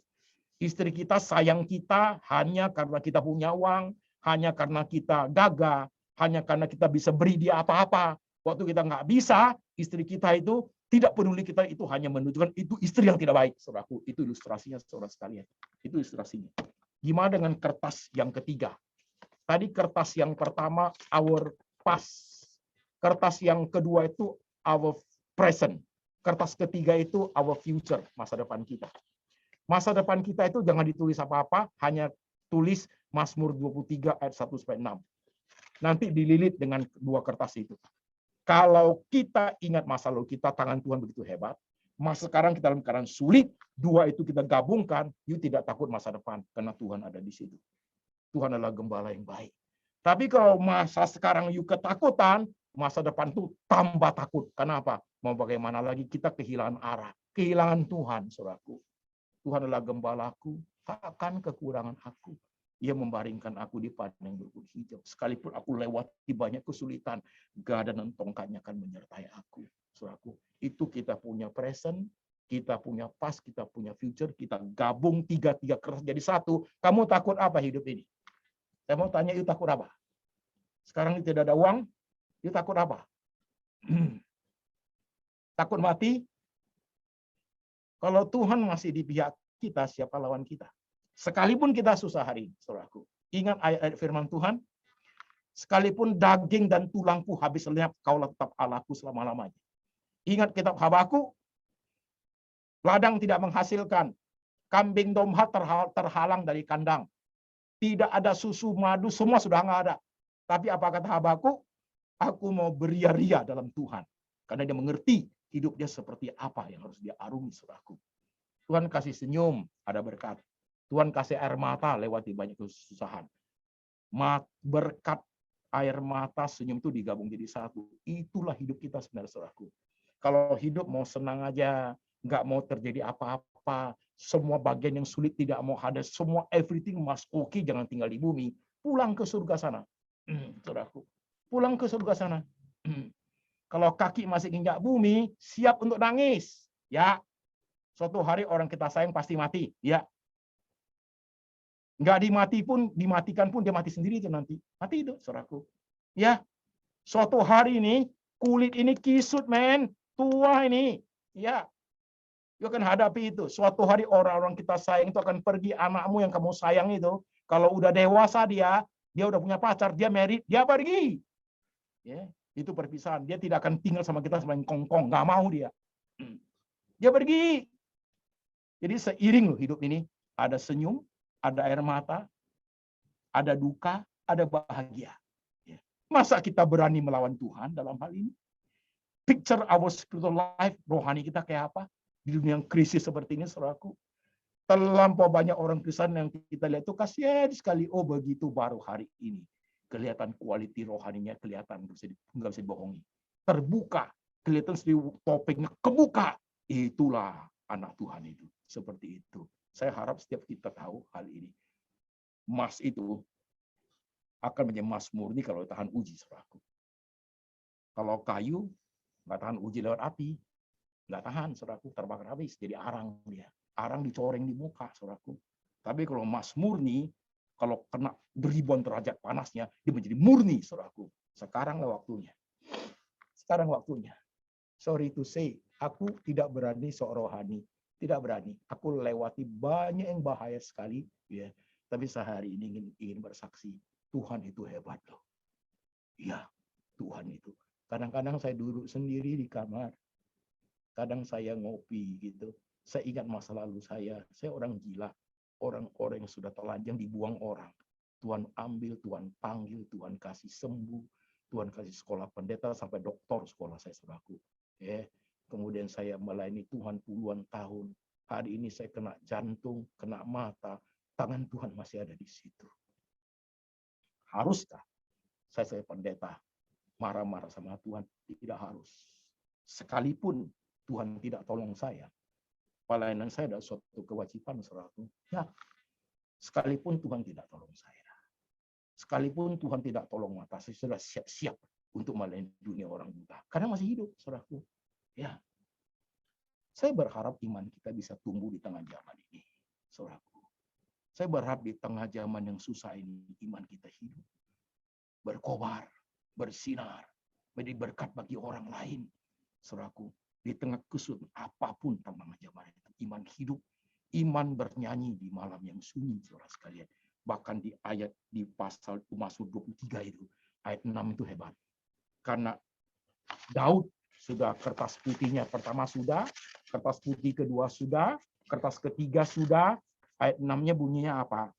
Istri kita sayang kita hanya karena kita punya uang, hanya karena kita gagah, hanya karena kita bisa beri dia apa-apa. Waktu kita nggak bisa, istri kita itu tidak peduli kita, itu hanya menunjukkan itu istri yang tidak baik, saudaraku. Itu ilustrasinya, saudara sekalian. Itu ilustrasinya. Gimana dengan kertas yang ketiga? Tadi kertas yang pertama, our past. Kertas yang kedua itu our present. Kertas ketiga itu our future, masa depan kita. Masa depan kita itu jangan ditulis apa-apa, hanya tulis Mazmur 23 ayat 1-6. Nanti dililit dengan dua kertas itu. Kalau kita ingat masa lalu kita, tangan Tuhan begitu hebat. Masa sekarang kita dalam keadaan sulit, dua itu kita gabungkan, you tidak takut masa depan, karena Tuhan ada di situ. Tuhan adalah gembala yang baik. Tapi kalau masa sekarang you ketakutan, masa depan itu tambah takut. Kenapa? Mau bagaimana lagi kita kehilangan arah, kehilangan Tuhan, saudaraku. Tuhan adalah gembalaku, takkan kekurangan aku. Ia membaringkan aku di padang yang berbukit hijau. Sekalipun aku lewati banyak kesulitan, gada dan tongkatnya akan menyertai aku. Saudaraku, itu kita punya present, kita punya past, kita punya future, kita gabung tiga-tiga kertas jadi satu. Kamu takut apa hidup ini? Saya mau tanya, you takut apa? Sekarang tidak ada uang, you takut apa? Takut mati? Kalau Tuhan masih di pihak kita, siapa lawan kita? Sekalipun kita susah hari ini, saudaraku. Ingat ayat-ayat firman Tuhan, sekalipun daging dan tulangku habis lenyap, kaulah tetap Allahku selama-lamanya. Ingat kitab Habakuk, ladang tidak menghasilkan, kambing domba terhalang dari kandang, tidak ada susu madu, semua sudah nggak ada. Tapi apa kata Habakuk? Aku mau beria-ria dalam Tuhan, karena dia mengerti hidup dia seperti apa yang harus dia arungi, saudaraku. Tuhan kasih senyum, ada berkat. Tuhan kasih air mata, lewati banyak kesusahan. Berkat air mata, senyum itu digabung jadi satu. Itulah hidup kita sebenarnya, saudaraku. Kalau hidup mau senang aja, nggak mau terjadi apa-apa, semua bagian yang sulit tidak mau ada, semua everything must okay, jangan tinggal di bumi. Pulang ke surga sana, saudaraku. Pulang ke surga sana. Kalau kaki masih injak bumi, siap untuk nangis. Ya, Suatu hari orang kita sayang pasti mati. Ya. Nggak dimatikan pun dia mati sendiri itu nanti. Mati itu, saudaraku. Ya. Suatu hari ini kulit ini kisut, men. Tua ini. Ya. You akan hadapi itu. Suatu hari orang-orang kita sayang itu akan pergi. Anakmu yang kamu sayang itu, kalau udah dewasa dia udah punya pacar, dia married, dia pergi. Ya, itu perpisahan. Dia tidak akan tinggal sama kita selain kongkong. Nggak mau dia. Dia pergi. Jadi seiring loh hidup ini. Ada senyum, ada air mata, ada duka, ada bahagia. Ya. Masa kita berani melawan Tuhan dalam hal ini? Picture our spiritual life, rohani kita kayak apa? Di dunia yang krisis seperti ini, saudaraku. Terlampau banyak orang Kristen yang kita lihat itu kasihan sekali. Oh begitu baru hari ini. Kelihatan kualiti rohaninya, kelihatan. Nggak bisa dibohongi. Terbuka. Kelihatan topiknya kebuka. Itulah anak Tuhan itu. Seperti itu. Saya harap setiap kita tahu hal ini. Emas itu akan menjadi emas murni kalau tahan uji, saudaraku. Kalau kayu, nggak tahan uji lewat api. Nggak tahan, saudaraku. Terbakar habis. Jadi arang dia. Arang dicoreng di muka, saudaraku. Tapi kalau emas murni, kalau kena ribuan derajat panasnya, dia menjadi murni, saudaraku. Sekaranglah waktunya. Sekarang waktunya. Sorry to say, aku tidak berani sok rohani. Tidak berani. Aku lewati banyak yang bahaya sekali. Ya. Tapi sehari ini ingin bersaksi. Tuhan itu hebat loh. Iya, Tuhan itu. Kadang-kadang saya duduk sendiri di kamar. Kadang saya ngopi gitu. Saya ingat masa lalu saya orang gila. Orang-orang yang sudah telanjang dibuang orang. Tuhan ambil, Tuhan panggil, Tuhan kasih sembuh. Tuhan kasih sekolah pendeta sampai doktor sekolah saya, saudaraku. Kemudian saya melayani Tuhan puluhan tahun. Hari ini saya kena jantung, kena mata. Tangan Tuhan masih ada di situ. Haruskah saya pendeta marah-marah sama Tuhan? Tidak harus. Sekalipun Tuhan tidak tolong saya, pelayanan saya adalah suatu kewajiban, saudaraku. Ya, sekalipun Tuhan tidak tolong saya, sekalipun Tuhan tidak tolong mata, saya sudah siap-siap untuk melayani dunia orang buta. Karena masih hidup, saudaraku. Ya, saya berharap iman kita bisa tumbuh di tengah zaman ini, saudaraku. Saya berharap di tengah zaman yang susah ini, iman kita hidup, berkobar, bersinar, menjadi berkat bagi orang lain, saudaraku. Di tengah kesulitan apapun tantangan zaman itu, iman hidup, iman bernyanyi di malam yang sunyi, saudara sekalian. Bahkan di ayat di pasal Mazmur 23 itu, ayat 6 itu hebat. Karena Daud sudah kertas putihnya pertama sudah, kertas putih kedua sudah, kertas ketiga sudah, ayat 6-nya bunyinya apa?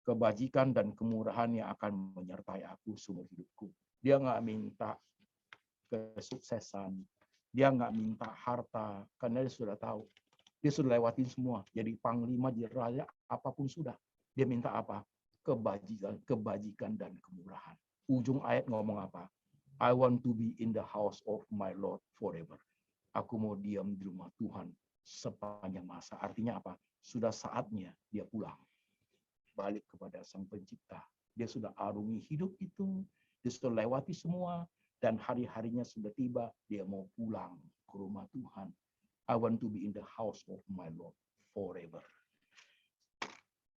Kebajikan dan kemurahan yang akan menyertai aku seumur hidupku. Dia nggak minta kesuksesan, dia nggak minta harta, karena dia sudah tahu. Dia sudah lewatin semua. Jadi panglima, jadi raja, apapun sudah. Dia minta apa? Kebajikan dan kemurahan. Ujung ayat ngomong apa? I want to be in the house of my Lord forever. Aku mau diam di rumah Tuhan sepanjang masa. Artinya apa? Sudah saatnya dia pulang. Balik kepada Sang Pencipta. Dia sudah arungi hidup itu. Dia sudah lewati semua. Dan hari-harinya sudah tiba. Dia mau pulang ke rumah Tuhan. I want to be in the house of my Lord forever.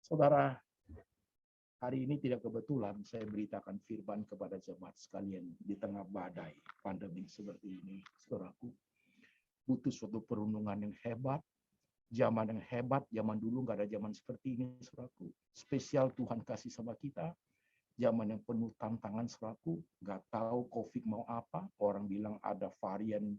Saudara, hari ini tidak kebetulan saya beritakan firman kepada jemaat sekalian di tengah badai pandemi seperti ini. Saudaraku, butuh suatu perundungan yang hebat, zaman yang hebat. Zaman dulu nggak ada zaman seperti ini, saudaraku. Spesial Tuhan kasih sama kita. Zaman yang penuh tantangan, saudaraku. Nggak tahu COVID mau apa. Orang bilang ada varian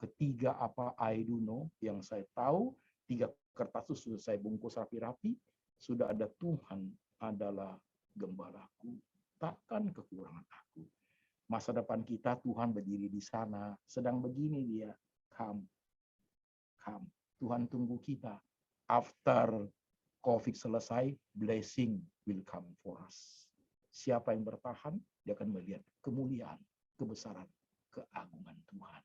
ketiga apa, I don't know. Yang saya tahu, 3 kertas itu sudah saya bungkus rapi-rapi. Sudah ada Tuhan adalah gembalaku. Takkan kekurangan aku. Masa depan kita, Tuhan berdiri di sana. Sedang begini dia. Come. Tuhan tunggu kita. After COVID selesai, blessing will come for us. Siapa yang bertahan, dia akan melihat kemuliaan, kebesaran, keagungan Tuhan.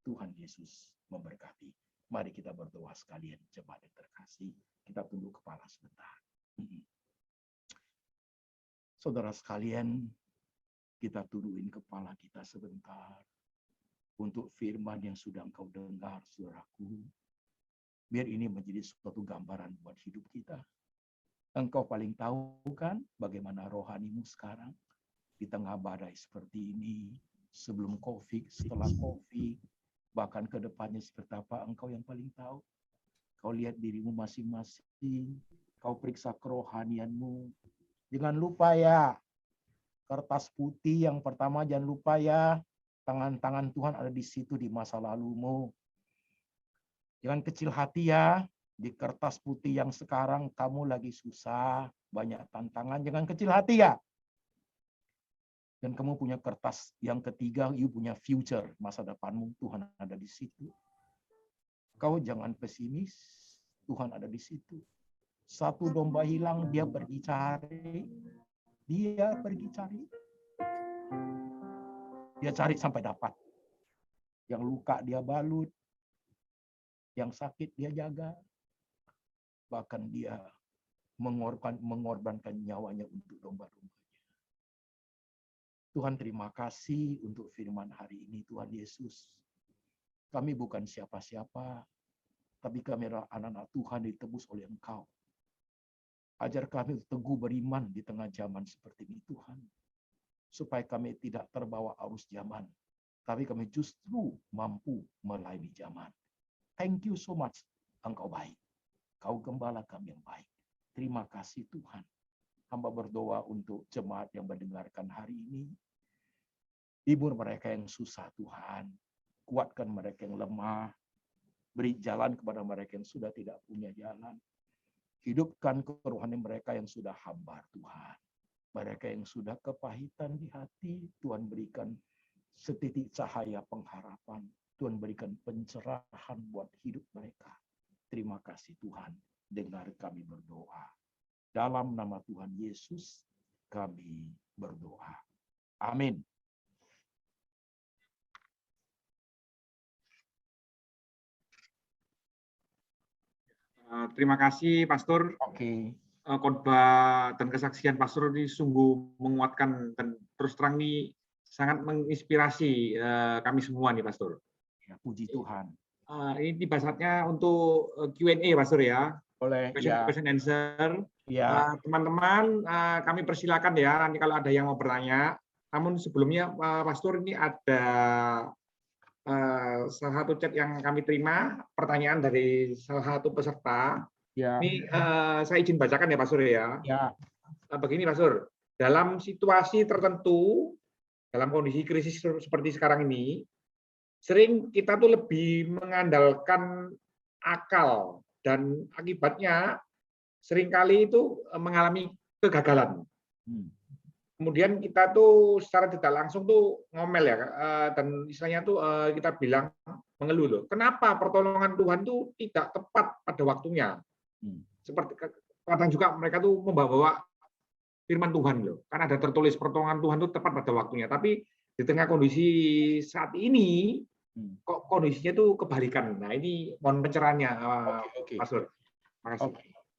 Tuhan Yesus memberkati. Mari kita berdoa sekalian, jemaat yang terkasih. Kita tunduk kepala sebentar. Saudara sekalian, kita tundukin kepala kita sebentar. untuk firman yang sudah Engkau dengar, saudaraku. Biar ini menjadi suatu gambaran buat hidup kita. Engkau paling tahu kan bagaimana rohanimu sekarang di tengah badai seperti ini, sebelum COVID, setelah COVID, bahkan ke depannya seperti apa, Engkau yang paling tahu. Kau lihat dirimu masing-masing, kau periksa kerohanianmu. Jangan lupa ya, kertas putih yang pertama jangan lupa ya, tangan-tangan Tuhan ada di situ di masa lalumu. Jangan kecil hati ya, di kertas putih yang sekarang kamu lagi susah, banyak tantangan, jangan kecil hati ya. Dan kamu punya kertas yang ketiga, you punya future, masa depanmu, Tuhan ada di situ. Kau jangan pesimis, Tuhan ada di situ. Satu domba hilang, dia pergi cari. Dia pergi cari. Dia cari sampai dapat. Yang luka dia balut, yang sakit dia jaga. Bahkan dia mengorbankan nyawanya untuk domba-dombanya. Tuhan terima kasih untuk firman hari ini, Tuhan Yesus. Kami bukan siapa-siapa, tapi kami adalah anak-anak Tuhan ditebus oleh Engkau. Ajar kami teguh beriman di tengah zaman seperti ini, Tuhan. Supaya kami tidak terbawa arus zaman, tapi kami justru mampu melayani zaman. Thank you so much, Engkau baik. Kau gembala kami yang baik. Terima kasih Tuhan. Hamba berdoa untuk jemaat yang mendengarkan hari ini. Hibur mereka yang susah Tuhan. Kuatkan mereka yang lemah. Beri jalan kepada mereka yang sudah tidak punya jalan. Hidupkan kerohanian mereka yang sudah hambar Tuhan. Mereka yang sudah kepahitan di hati, Tuhan berikan setitik cahaya pengharapan. Tuhan berikan pencerahan buat hidup mereka. Terima kasih Tuhan, dengar kami berdoa. Dalam nama Tuhan Yesus, kami berdoa. Amin. Terima kasih, Pastor. Oke. Khotbah dan kesaksian Pastor ini sungguh menguatkan dan terus terang ini sangat menginspirasi kami semua nih, Pastor. Ya, puji Tuhan. Ini tiba saatnya untuk Q&A, Pastor ya. Boleh. Question answer. Ya. Teman-teman, kami persilakan ya. Nanti kalau ada yang mau bertanya. Namun sebelumnya, Pastor, ini ada salah satu chat yang kami terima, pertanyaan dari salah satu peserta. Ya. Ini saya izin bacakan ya, Pak Sur ya. Ya. Begini, Pak Sur. Dalam situasi tertentu, dalam kondisi krisis seperti sekarang ini, sering kita tuh lebih mengandalkan akal dan akibatnya seringkali itu mengalami kegagalan. Kemudian kita tuh secara tidak langsung tuh ngomel ya, dan istilahnya tuh kita bilang mengeluh loh. Kenapa pertolongan Tuhan tuh tidak tepat pada waktunya? Seperti kadang juga mereka tuh membawa firman Tuhan loh. Kan ada tertulis pertolongan Tuhan tuh tepat pada waktunya. Tapi di tengah kondisi saat ini kok kondisinya tuh kebalikan. Nah ini mohon pencerahannya, Pak Sur. Makasih.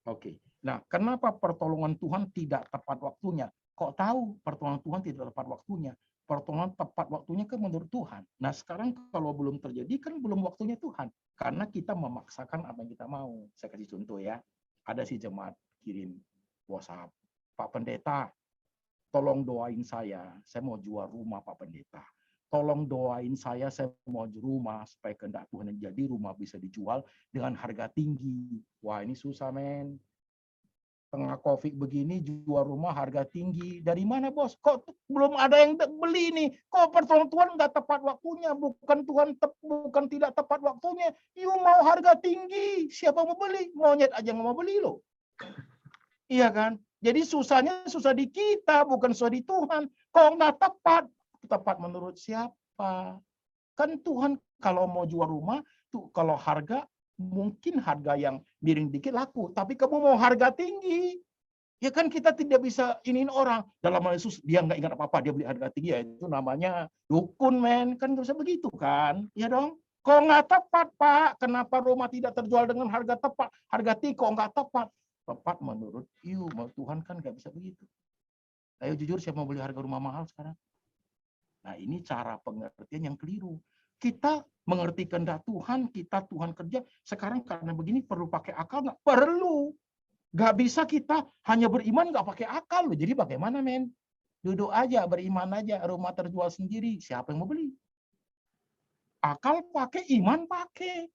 Oke. Nah, kenapa pertolongan Tuhan tidak tepat waktunya? Kok tahu pertolongan Tuhan tidak tepat waktunya? Pertolongan tepat waktunya kan menurut Tuhan. Nah, sekarang kalau belum terjadi kan belum waktunya Tuhan. Karena kita memaksakan apa yang kita mau. Saya kasih contoh ya. Ada si jemaat kirim WhatsApp. Pak Pendeta, tolong doain saya mau jual rumah Pak Pendeta. Tolong doain saya mau rumah supaya kehendak Tuhan yang jadi rumah bisa dijual dengan harga tinggi. Wah, ini susah, men. Tengah COVID begini jual rumah harga tinggi. Dari mana, Bos? Kok belum ada yang beli nih? Kok pertolongan Tuhan nggak tepat waktunya? Bukan tidak tepat waktunya. You mau harga tinggi. Siapa mau beli? Monyet aja nggak mau beli loh. Iya kan? Jadi susahnya susah di kita, bukan susah di Tuhan. Kok nggak tepat? Tepat menurut siapa? Kan Tuhan kalau mau jual rumah, tuh kalau harga mungkin harga yang miring dikit laku, tapi kamu mau harga tinggi. Ya kan kita tidak bisa iniin orang. Dalam hal Yesus dia nggak ingat apa-apa, dia beli harga tinggi, ya itu namanya dukun, men. Kan bisa begitu kan? Ya dong. Kok nggak tepat, Pak? Kenapa rumah tidak terjual dengan harga tepat? Harga tinggi kok nggak tepat? Tepat menurut Tuhan kan nggak bisa begitu. Ayo jujur, siapa mau beli harga rumah mahal sekarang? Nah, ini cara pengertian yang keliru. Kita mengerti kehendak Tuhan, Tuhan kerja. Sekarang karena begini perlu pakai akal nggak? Perlu. Nggak bisa kita hanya beriman nggak pakai akal loh. Jadi bagaimana, men? Duduk aja, beriman aja, rumah terjual sendiri. Siapa yang mau beli? Akal pakai, iman pakai.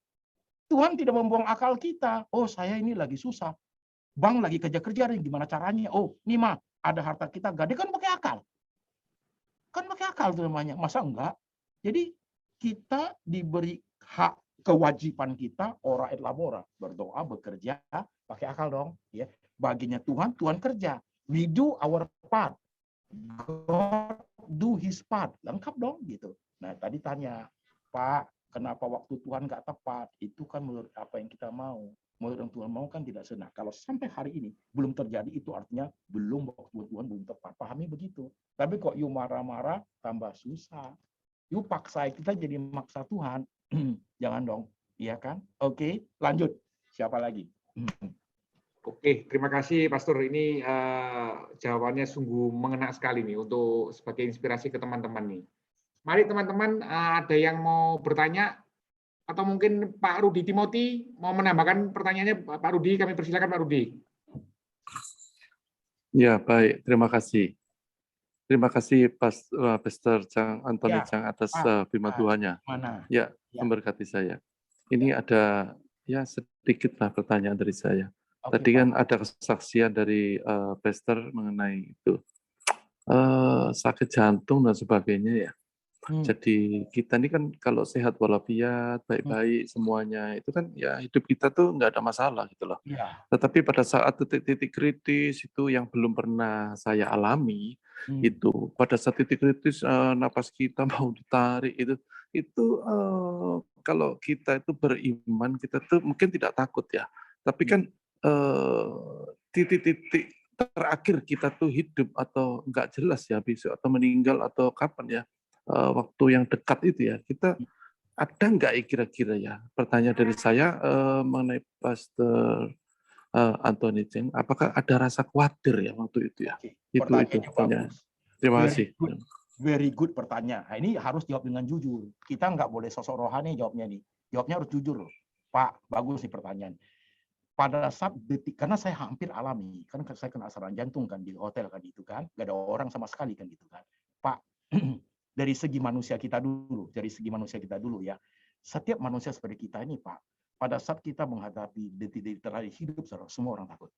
Tuhan tidak membuang akal kita. Oh, saya ini lagi susah. Bang lagi kerja-kerja, gimana caranya? Oh, ini mah ada harta kita gede, kan pakai akal. Kan pakai akal tuh namanya. Masa enggak? Jadi kita diberi hak kewajiban kita ora et labora, berdoa, bekerja, pakai akal dong, ya. Baginya Tuhan, Tuhan kerja. We do our part. God do his part. Lengkap dong gitu. Nah, tadi tanya, Pak, kenapa waktu Tuhan nggak tepat? Itu kan menurut apa yang kita mau. Menurut yang Tuhan mau kan tidak senang. Kalau sampai hari ini belum terjadi, itu artinya belum waktu Tuhan belum tepat. Pahami begitu. Tapi kok you marah-marah, tambah susah. You paksa kita jadi maksa Tuhan. Jangan dong. Iya kan? Oke, lanjut. Siapa lagi? Oke, terima kasih Pastor. Ini jawabannya sungguh mengena sekali nih untuk sebagai inspirasi ke teman-teman nih. Mari teman-teman, ada yang mau bertanya atau mungkin Pak Rudi Timothy mau menambahkan pertanyaannya. Pak Rudi, kami persilakan Pak Rudi. Ya, baik. Terima kasih. Terima kasih Pastor Anthony Ya, Chang atas Pak, firman Tuhannya. mana? Ya, memberkati saya. Ini ada ya sedikitlah pertanyaan dari saya. Oke, Tadi Pak. kan ada kesaksian dari Pastor mengenai itu sakit jantung dan sebagainya ya. Jadi kita ini kan kalau sehat walafiat, baik-baik semuanya, itu kan ya hidup kita tuh nggak ada masalah gitu loh. Ya. Tetapi pada saat titik-titik kritis itu yang belum pernah saya alami, itu pada saat titik kritis napas kita mau ditarik itu kalau kita itu beriman, kita tuh mungkin tidak takut ya. Tapi kan titik-titik terakhir kita tuh hidup atau nggak jelas ya besok atau meninggal atau kapan ya. Waktu yang dekat itu ya, kita ada nggak kira-kira ya, pertanyaan dari saya mengenai Pastor Anthony Cheng, apakah ada rasa khawatir ya waktu itu ya? Itu pertanyaan. Terima kasih. Very good pertanyaan. Nah, ini harus jawab dengan jujur. Kita nggak boleh sosok rohani jawabnya nih. Jawabnya harus jujur loh. Pak, bagus nih pertanyaan. Pada saat detik, karena saya hampir alami, kan saya kena serangan jantung kan di hotel kan itu kan, nggak ada orang sama sekali kan gitu kan. Pak, dari segi manusia kita dulu ya. Setiap manusia seperti kita ini, Pak, pada saat kita menghadapi detik-detik terakhir hidup, semua orang takut.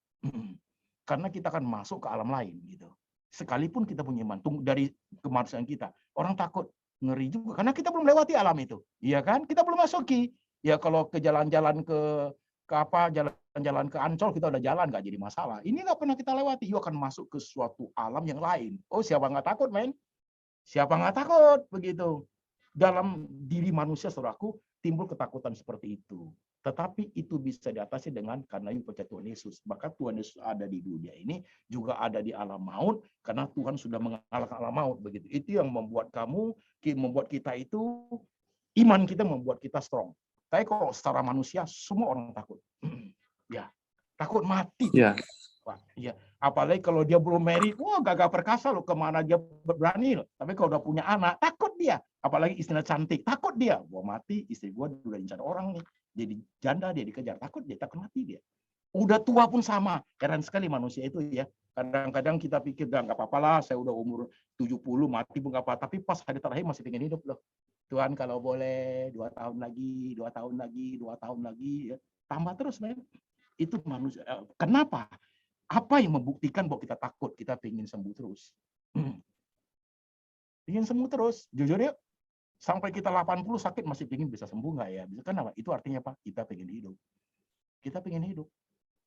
Karena kita akan masuk ke alam lain gitu. Sekalipun kita punya iman, dari kemanusiaan kita, orang takut, ngeri juga karena kita belum lewati alam itu. Iya kan? Kita belum masuki. Ya kalau ke jalan-jalan ke jalan-jalan ke Ancol kita udah jalan nggak jadi masalah. Ini nggak pernah kita lewati. You akan masuk ke suatu alam yang lain. Oh, siapa nggak takut, men? Siapa nggak takut begitu? Dalam diri manusia, saudaraku, timbul ketakutan seperti itu. Tetapi itu bisa diatasi dengan karena you percaya Tuhan Yesus. Maka Tuhan Yesus ada di dunia ini, juga ada di alam maut, karena Tuhan sudah mengalahkan alam maut. Begitu. Itu yang membuat membuat kita itu, iman kita membuat kita strong. Tapi kalau secara manusia, semua orang takut. Ya, takut mati. Ya. Pak, ya. Apalagi kalau dia belum married, wah gagah perkasa loh, kemana dia berani loh. Tapi kalau udah punya anak, takut dia. Apalagi istrinya cantik, takut dia. Gua mati, istri gua udah diincar orang nih. Jadi janda dia dikejar, takut mati dia. Udah tua pun sama. Heran sekali manusia itu ya. Kadang-kadang kita pikir, nggak apa-apa lah, saya udah umur 70, mati pun nggak apa. Tapi pas hari terakhir masih pengen hidup loh. Tuhan kalau boleh 2 tahun lagi, 2 tahun lagi, 2 tahun lagi, ya. Tambah terus, men. Itu manusia. Kenapa? Apa yang membuktikan bahwa kita takut, kita pengen sembuh terus? Pengen sembuh terus, jujur ya. Sampai kita 80 sakit masih pengen bisa sembuh nggak ya? Kenapa? Itu artinya apa? Kita pengen hidup. Kita pengen hidup.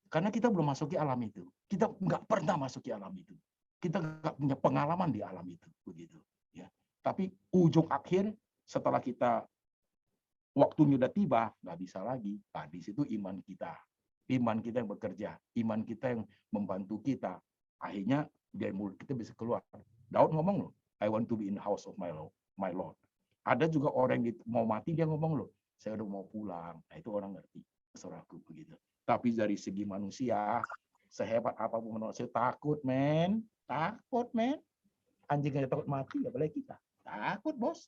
Karena kita belum masuki alam itu. Kita nggak pernah masuki alam itu. Kita nggak punya pengalaman di alam itu. Begitu. Ya. Tapi ujung akhir setelah kita waktunya udah tiba, nggak bisa lagi. Nah, di situ iman kita. Iman kita yang bekerja, iman kita yang membantu kita. Akhirnya dari mulut kita bisa keluar. Daud ngomong loh, I want to be in the house of my Lord. Ada juga orang yang mau mati, dia ngomong loh, saya udah mau pulang. Nah, itu orang ngerti, saudaraku begitu. Tapi dari segi manusia, sehebat apapun manusia, takut, men. Takut, men. Anjing aja takut mati, apalagi kita. Takut, bos.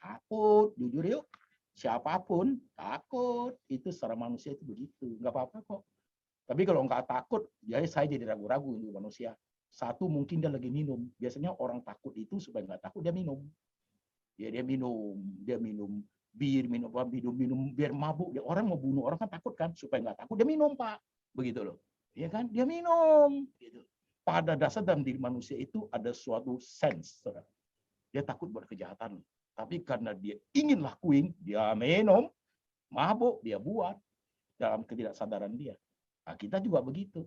Takut, jujur yuk. Siapapun takut. Itu secara manusia itu begitu. Nggak apa-apa kok. Tapi kalau nggak takut, ya saya jadi ragu-ragu untuk manusia. Satu, mungkin dia lagi minum. Biasanya orang takut itu supaya nggak takut, dia minum. Ya, dia minum bir, minum biar mabuk. Dia orang mau bunuh orang kan takut kan, supaya nggak takut dia minum, Pak. Begitu loh. Ya kan? Dia minum. Gitu. Pada dasar dalam diri manusia itu ada suatu sense. Saudara. Dia takut buat kejahatan. Tapi karena dia ingin lakuin, dia minum, mabuk, dia buat dalam ketidaksadaran dia. Nah, kita juga begitu.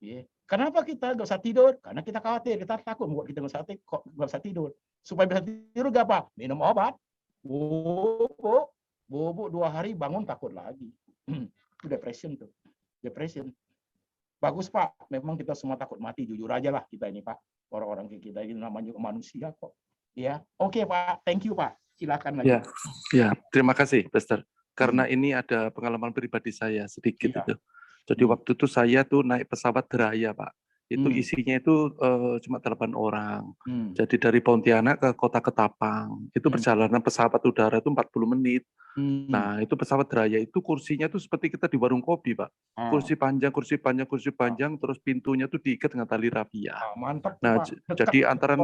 Yeah. Kenapa kita nggak usah tidur? Karena kita khawatir, kita takut buat kita nggak usah tidur. Supaya bisa tidur gak apa? Minum obat. Bubuk 2 hari bangun takut lagi. Itu depression tuh. Depression. Bagus Pak, memang kita semua takut mati, jujur aja lah kita ini Pak. Orang-orang kita ini namanya juga manusia kok. Ya, oke Pak, thank you Pak. Silakan lagi. Ya, terima kasih, Pastor. Karena ini ada pengalaman pribadi saya sedikit itu. Jadi waktu itu saya tuh naik pesawat Deraya, Pak. Itu isinya itu cuma 8 orang. Jadi dari Pontianak ke Kota Ketapang, itu perjalanan pesawat udara itu 40 menit. Nah, itu pesawat Deraya itu kursinya tuh seperti kita di warung kopi, Pak. Kursi panjang, terus pintunya tuh diikat dengan tali rafia. Mantap, Nah, Pak. jadi antara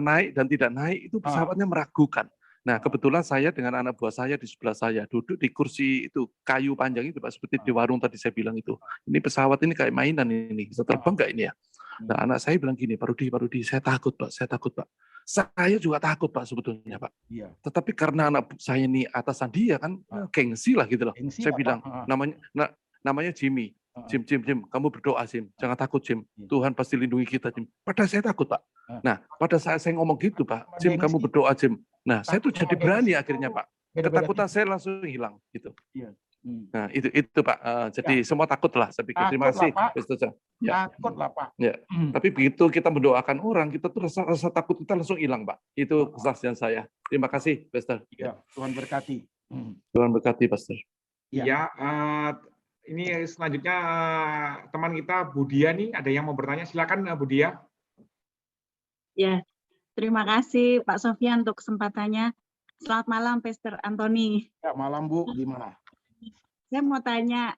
naik dan tidak naik itu pesawatnya meragukan. Nah, kebetulan saya dengan anak buah saya di sebelah saya duduk di kursi itu kayu panjang itu, Pak, seperti di warung tadi saya bilang itu. Ini pesawat ini kayak mainan ini, bisa terbang nggak ini ya? Nah, anak saya bilang gini, Pak Rudi, saya takut, Pak. Saya juga takut, Pak, sebetulnya, Pak. Iya. Tetapi karena anak saya ini atasan dia kan, gengsi lah gitu loh. Saya bilang, namanya Jimmy. Jim, kamu berdoa, Jim. Jangan takut, Jim. Tuhan pasti lindungi kita, Jim. Padahal saya takut, Pak. Nah, pada saat saya ngomong gitu, Pak, Jim, kamu berdoa, Jim. Nah, saya tuh jadi berani akhirnya, Pak. Ketakutan saya langsung hilang, gitu. Nah, itu Pak. Jadi semua takut lah, saya pikir. Terima kasih, Pak. Takut lah, Pak. Ya. Tapi begitu kita mendoakan orang, kita tuh rasa takut kita langsung hilang, Pak. Itu kesaksian saya. Terima kasih, Pastor. Ya, Tuhan berkati. Tuhan berkati, Pastor. Iya, ini selanjutnya teman kita Budia nih, ada yang mau bertanya, silakan Budia. Ya, terima kasih Pak Sofyan untuk kesempatannya. Selamat malam, Pastor Anthony. Ya, malam Bu, gimana? Saya mau tanya,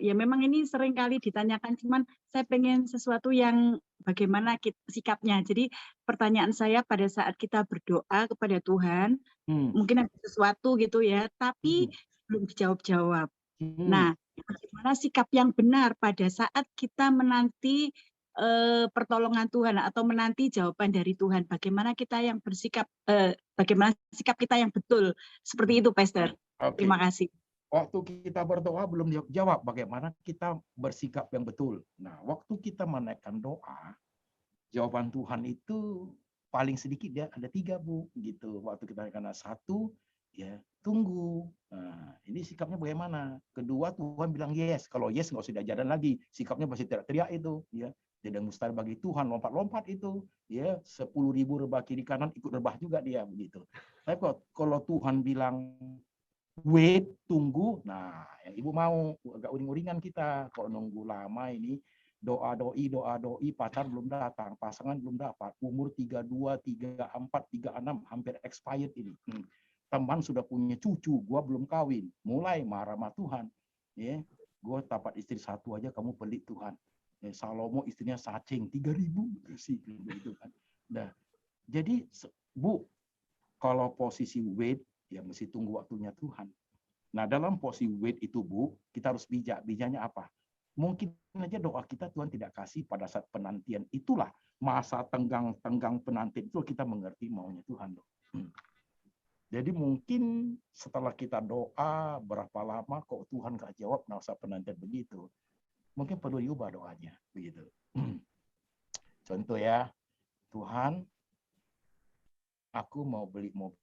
ya memang ini sering kali ditanyakan, cuman saya pengen sesuatu yang bagaimana sikapnya. Jadi pertanyaan saya pada saat kita berdoa kepada Tuhan, mungkin ada sesuatu gitu ya, tapi belum dijawab-jawab. Nah, bagaimana sikap yang benar pada saat kita menanti pertolongan Tuhan atau menanti jawaban dari Tuhan? Bagaimana kita yang bersikap, bagaimana sikap kita yang betul? Seperti itu, Pastor. Terima kasih. Waktu kita berdoa belum jawab, bagaimana kita bersikap yang betul. Nah, waktu kita menaikkan doa, jawaban Tuhan itu paling sedikit ya ada 3 Bu, gitu. Waktu kita naikkan 1, ya tunggu. Nah, ini sikapnya bagaimana? Kedua, Tuhan bilang yes. Kalau yes nggak usah diajarin lagi. Sikapnya masih teriak-teriak itu, ya. Tidak mustahil bagi Tuhan, lompat-lompat itu, ya. 10.000 rebah kiri kanan ikut rebah juga dia begitu. Tapi kalau Tuhan bilang wait, tunggu. Nah, yang Ibu mau agak uring-uringan kita. Kalau nunggu lama ini doa doi, pacar belum datang, pasangan belum dapat, umur 32, 34, 36 hampir expired ini. Teman sudah punya cucu, gua belum kawin, mulai marah sama Tuhan. Ya, gua dapat istri 1 aja kamu pelit Tuhan. Ya, Salomo istrinya sacing 3.000 sih gitu kan. Nah, jadi Bu, kalau posisi wait ya mesti tunggu waktunya Tuhan. Nah, dalam posisi wait itu Bu, kita harus bijak. Bijaknya apa? Mungkin aja doa kita Tuhan tidak kasih pada saat penantian. Itulah masa tenggang penantian itu kita mengerti maunya Tuhan. Jadi mungkin setelah kita doa berapa lama kok Tuhan gak jawab masa penantian begitu. Mungkin perlu diubah doanya begitu. Contoh ya, Tuhan, aku mau beli mobil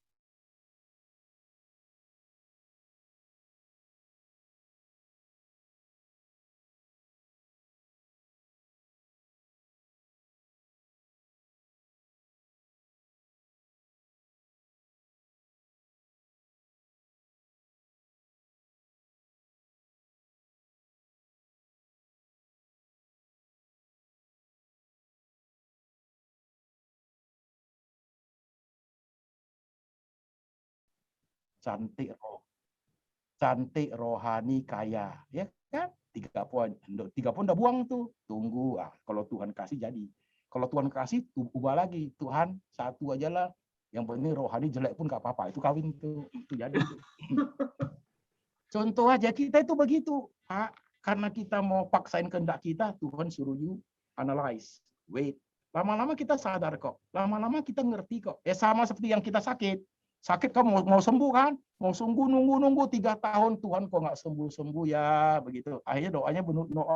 cantik rohani kaya, ya kan? 3 poin udah buang tuh, tunggu kalau Tuhan kasih jadi. Kalau Tuhan kasih ubah lagi, Tuhan satu aja lah, yang penting rohani jelek pun nggak apa-apa, itu kawin tuh, itu jadi tuh. Contoh aja kita itu begitu, Pak, karena kita mau paksain kehendak kita, Tuhan suruh you analyze, wait. Lama-lama kita sadar kok, lama-lama kita ngerti kok. Sama seperti yang kita sakit kan mau sembuh kan, mau nunggu 3 tahun, Tuhan kok nggak sembuh ya, begitu. Akhirnya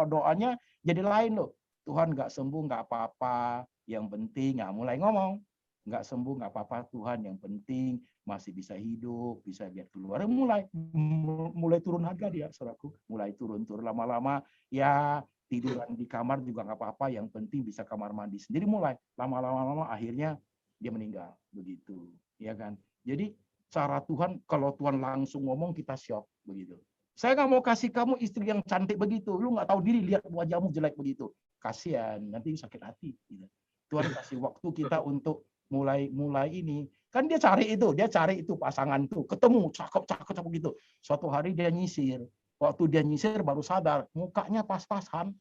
doanya jadi lain loh. Tuhan nggak sembuh nggak apa-apa, yang penting mulai ngomong, nggak sembuh nggak apa-apa Tuhan, yang penting masih bisa hidup, bisa lihat keluar. Mulai turun harga dia, saudaraku, mulai turun lama-lama ya. Tiduran di kamar juga nggak apa-apa, yang penting bisa kamar mandi sendiri. Mulai lama-lama akhirnya dia meninggal, begitu, ya kan? Jadi cara Tuhan, kalau Tuhan langsung ngomong kita shock, begitu. Saya nggak mau kasih kamu istri yang cantik begitu, lu nggak tahu diri, lihat wajahmu jelek begitu, kasihan, nanti sakit hati. Gitu. Tuhan kasih waktu kita untuk mulai ini. Kan dia cari itu pasangan tuh, ketemu cakep gitu. Suatu hari dia nyisir. Waktu dia nyisir baru sadar, mukanya pas-pasan,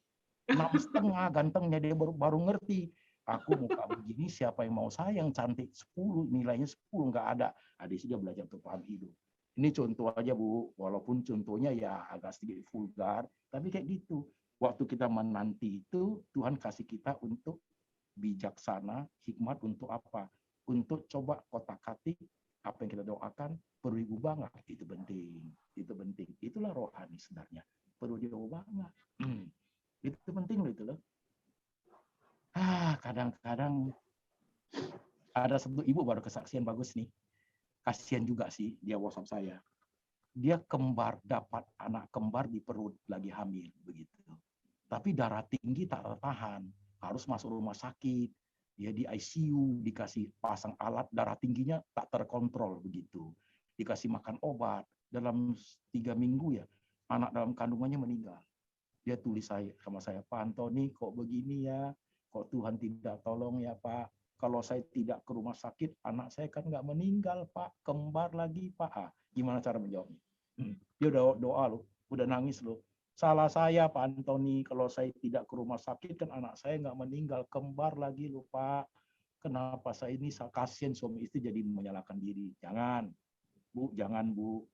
6,5 gantengnya, dia baru ngerti. Aku muka begini, siapa yang mau saya yang cantik 10, nilainya 10 nggak ada. Di situ dia belajar untuk paham hidup. Ini contoh aja Bu, walaupun contohnya ya agak sedikit vulgar, tapi kayak gitu. Waktu kita menanti itu, Tuhan kasih kita untuk bijaksana, hikmat untuk apa? Untuk coba kotak-katik apa yang kita doakan perlu diubah nggak? Itu penting. Itulah rohani sebenarnya. Perlu diubah nggak? Itu penting loh itu loh. Kadang-kadang ada satu ibu baru kesaksian bagus nih. Kasihan juga sih dia WhatsApp saya. Dia dapat anak kembar di perut, lagi hamil begitu. Tapi darah tinggi tak tertahan, harus masuk rumah sakit. Dia di ICU, dikasih pasang alat, darah tingginya tak terkontrol begitu. Dikasih makan obat, dalam 3 minggu ya, anak dalam kandungannya meninggal. Dia tulis sama saya, Pak Antoni kok begini ya, kok Tuhan tidak tolong ya Pak. Kalau saya tidak ke rumah sakit, anak saya kan nggak meninggal Pak, kembar lagi Pak. Gimana cara menjawabnya? Dia udah doa loh, udah nangis loh. Salah saya Pak Antoni, kalau saya tidak ke rumah sakit kan anak saya nggak meninggal, kembar lagi loh Pak. Kenapa saya ini kasihan suami istri jadi menyalahkan diri. Jangan Bu.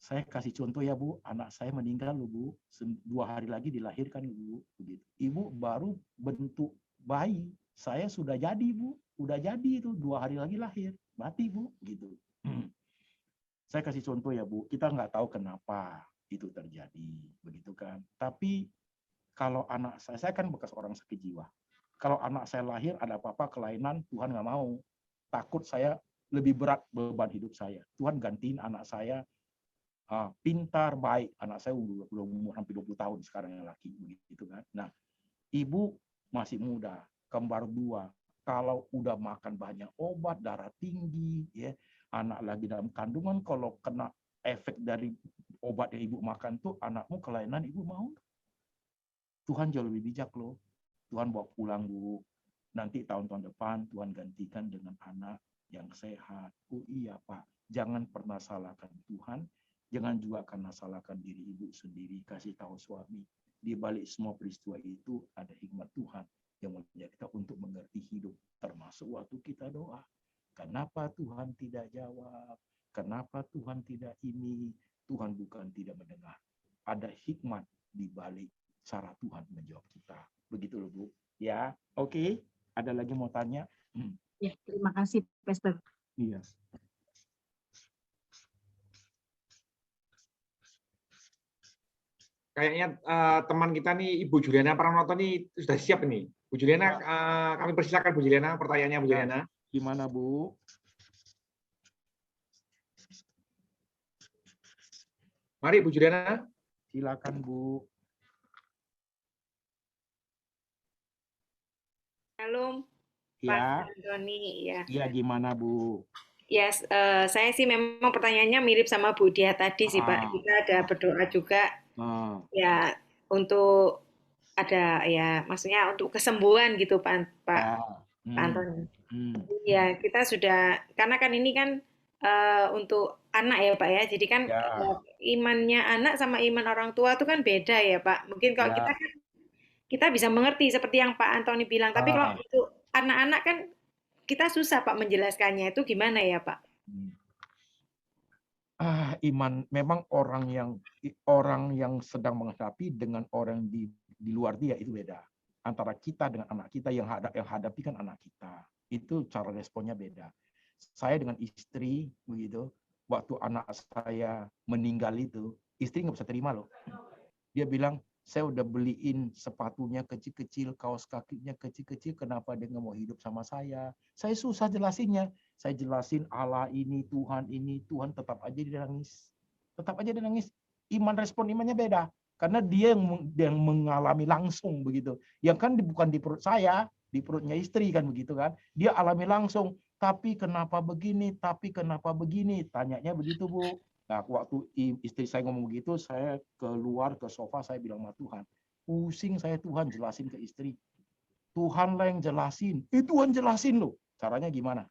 Saya kasih contoh ya Bu, anak saya meninggal loh Bu, 2 hari lagi dilahirkan Bu. Begitu. Ibu baru bentuk bayi, saya sudah jadi Bu, udah jadi itu 2 hari lagi lahir, mati Bu, gitu. Saya kasih contoh ya Bu, kita nggak tahu kenapa itu terjadi, begitu kan. Tapi kalau anak saya kan bekas orang sakit jiwa. Kalau anak saya lahir ada apa-apa kelainan, Tuhan nggak mau. Takut saya lebih berat beban hidup saya. Tuhan gantiin anak saya pintar, baik. Anak saya belum umur hampir 20 tahun sekarang yang laki, begitu kan. Nah, ibu masih muda, kembar 2. Kalau udah makan banyak obat, darah tinggi, ya, anak lagi dalam kandungan, kalau kena efek dari obat yang ibu makan tuh, anakmu kelainan, ibu mau? Tuhan jauh lebih bijak loh. Tuhan bawa pulang Bu. Nanti tahun-tahun depan Tuhan gantikan dengan anak yang sehat. Oh iya Pak, jangan pernah salahkan Tuhan. Jangan juga karena salahkan diri ibu sendiri. Kasih tahu suami. Di balik semua peristiwa itu ada hikmat Tuhan yang menjadikan kita untuk mengerti hidup. Termasuk waktu kita doa. Kenapa Tuhan tidak jawab? Kenapa Tuhan tidak ini? Tuhan bukan tidak mendengar. Ada hikmat di balik cara Tuhan menjawab kita. Begitu loh Bu. Ya, oke. Ada lagi mau tanya? Ya, terima kasih Pastor. Iya. Kayaknya teman kita nih Ibu Juliana Pranoto nih sudah siap nih. Bu Juliana, kami persilakan Bu Juliana, pertanyaannya Bu Juliana. Gimana Bu? Mari Bu Juliana. Silakan Bu. Halo, Ya. Pak Antoni. Ya. Iya, gimana Bu? Ya, saya sih memang pertanyaannya mirip sama Bu Dia tadi sih Pak. Kita ada berdoa juga. Ya, untuk ada ya, maksudnya untuk kesembuhan gitu Pak Antoni. Ya, kita sudah, karena kan ini kan untuk anak ya Pak ya. Jadi kan Ya, imannya anak sama iman orang tua itu kan beda ya Pak. Mungkin kalau kita ya. kan kita bisa mengerti seperti yang Pak Antoni bilang. Tapi kalau Ah, untuk anak-anak kan kita susah Pak menjelaskannya itu gimana ya Pak? Iman memang orang yang sedang menghadapi dengan orang di luar dia itu beda. Antara kita dengan anak kita yang hadapi kan anak kita. Itu cara responnya beda. Saya dengan istri begitu, waktu anak saya meninggal itu, istri nggak bisa terima loh. Dia bilang, saya udah beliin sepatunya kecil-kecil, kaos kakinya kecil-kecil, kenapa dia nggak mau hidup sama saya? Saya susah jelasinnya. Saya jelasin Allah ini, Tuhan tetap aja dia nangis. Tetap aja dia nangis. Respon imannya beda. Karena dia yang mengalami langsung begitu. Yang kan bukan di perut saya, di perutnya istri kan begitu kan. Dia alami langsung. Tapi kenapa begini? Tapi kenapa begini? Tanyanya begitu, Bu. Nah, waktu istri saya ngomong begitu, saya keluar ke sofa, saya bilang sama Tuhan, pusing saya Tuhan jelasin ke istri. Tuhan lah yang jelasin. Tuhan jelasin loh. Caranya gimana?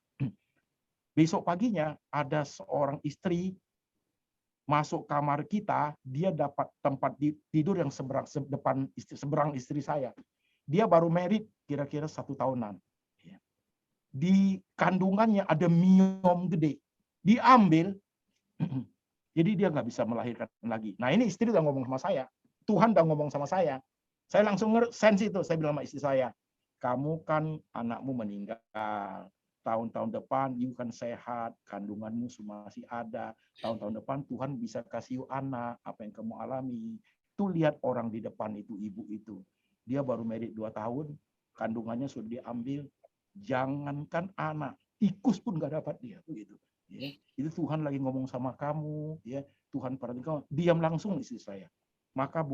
Besok paginya ada seorang istri masuk kamar kita, dia dapat tempat tidur yang seberang istri saya. Dia baru married kira-kira 1 tahunan. Di kandungannya ada miom gede. Diambil, jadi dia nggak bisa melahirkan lagi. Nah ini istri udah ngomong sama saya. Tuhan udah ngomong sama saya. Saya langsung sense itu. Saya bilang sama istri saya, kamu kan anakmu meninggal. Tahun-tahun depan you kan sehat, kandunganmu masih ada. Tahun-tahun depan Tuhan bisa kasih you anak, apa yang kamu alami. Tuh lihat orang di depan itu, ibu itu. Dia baru married 2 tahun, kandungannya sudah diambil. Jangankan anak, tikus pun nggak dapat dia. Begitu. Ya, itu Tuhan lagi ngomong sama kamu, ya Tuhan perhatikan, diam langsung istri saya. Maka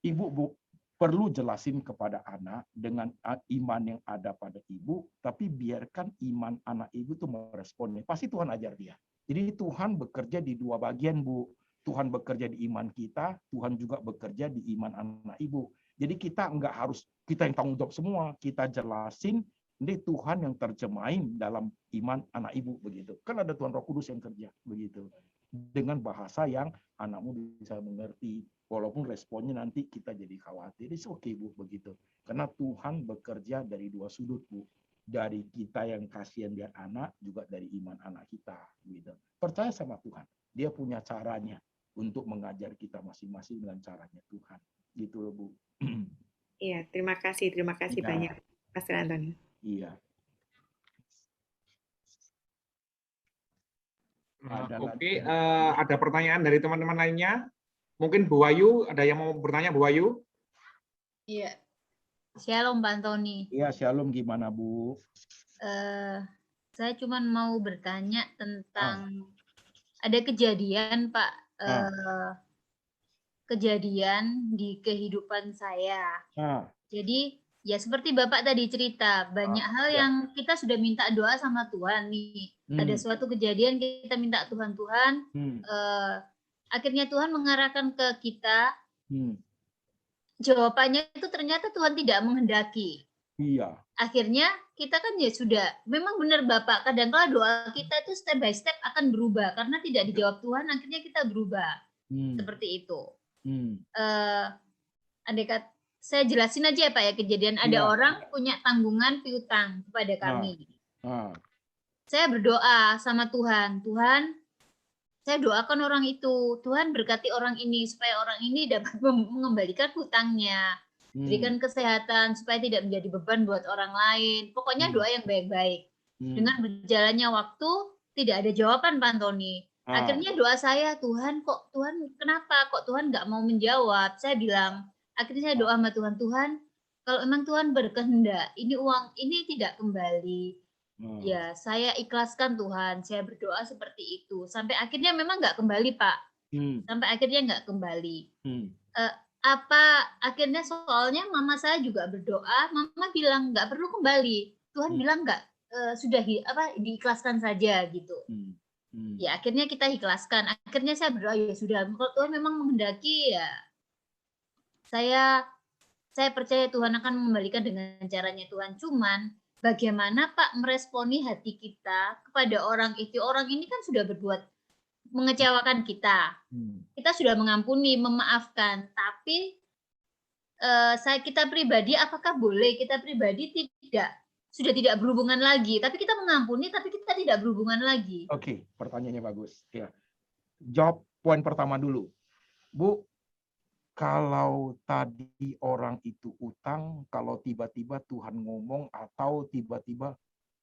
ibu perlu jelasin kepada anak dengan iman yang ada pada ibu, tapi biarkan iman anak ibu itu meresponnya. Pasti Tuhan ajar dia. Jadi Tuhan bekerja di 2 bagian, Bu. Tuhan bekerja di iman kita, Tuhan juga bekerja di iman anak ibu. Jadi kita nggak harus kita yang tanggung jawab semua, kita jelasin. Ini Tuhan yang terjemahin dalam iman anak ibu begitu. Kan ada Tuhan Roh Kudus yang kerja begitu. Dengan bahasa yang anakmu bisa mengerti. Walaupun responnya nanti kita jadi khawatir. It's okay, Bu, begitu. Karena Tuhan bekerja dari 2 sudut, Bu. Dari kita yang kasihan lihat anak, juga dari iman anak kita. Gitu. Percaya sama Tuhan. Dia punya caranya untuk mengajar kita masing-masing dengan caranya Tuhan. Gitu loh, Bu. Iya, terima kasih Ya. banyak, Pastor Antoni. Iya. Oke, ada pertanyaan dari teman-teman lainnya? Mungkin Bu Wayu, ada yang mau bertanya, Bu Wayu? Iya. Shalom, Pak Antoni. Iya, shalom, gimana, Bu? Saya cuma mau bertanya tentang ada kejadian, Pak. Kejadian di kehidupan saya. Jadi, ya seperti Bapak tadi cerita, banyak hal yang kita sudah minta doa sama Tuhan nih. Ada suatu kejadian kita minta Tuhan, akhirnya Tuhan mengarahkan ke kita. Jawabannya itu ternyata Tuhan tidak menghendaki. Iya. Akhirnya kita kan ya sudah, memang benar Bapak, kadang-kala doa kita itu step by step akan berubah karena tidak dijawab Tuhan, akhirnya kita berubah. Seperti itu. Andaikan saya jelasin aja ya Pak ya kejadian, ada orang punya tanggungan piutang kepada kami. Saya berdoa sama Tuhan, saya doakan orang itu, Tuhan berkati orang ini supaya orang ini dapat mengembalikan hutangnya, berikan kesehatan supaya tidak menjadi beban buat orang lain. Pokoknya doa yang baik-baik. Dengan berjalannya waktu tidak ada jawaban, Pak Antoni. Akhirnya doa saya, Tuhan kenapa kok Tuhan nggak mau menjawab? Saya bilang, akhirnya saya doa sama Tuhan, kalau emang Tuhan berkehendak, ini uang ini tidak kembali. Ya, saya ikhlaskan Tuhan, saya berdoa seperti itu. Sampai akhirnya memang nggak kembali, Pak. Sampai akhirnya nggak kembali. Akhirnya soalnya mama saya juga berdoa, mama bilang nggak perlu kembali. Tuhan bilang nggak, sudah diikhlaskan saja gitu. Ya akhirnya kita ikhlaskan. Akhirnya saya berdoa, ya sudah, kalau Tuhan memang menghendaki ya saya percaya Tuhan akan mengembalikan dengan caranya Tuhan. Cuman bagaimana Pak meresponi hati kita kepada orang itu? Orang ini kan sudah berbuat mengecewakan kita. Kita sudah mengampuni, memaafkan, tapi kita pribadi, apakah boleh kita pribadi sudah tidak berhubungan lagi, tapi kita mengampuni, tapi kita tidak berhubungan lagi? Oke, pertanyaannya bagus. Ya, jawab poin pertama dulu, Bu. Kalau tadi orang itu utang, kalau tiba-tiba Tuhan ngomong atau tiba-tiba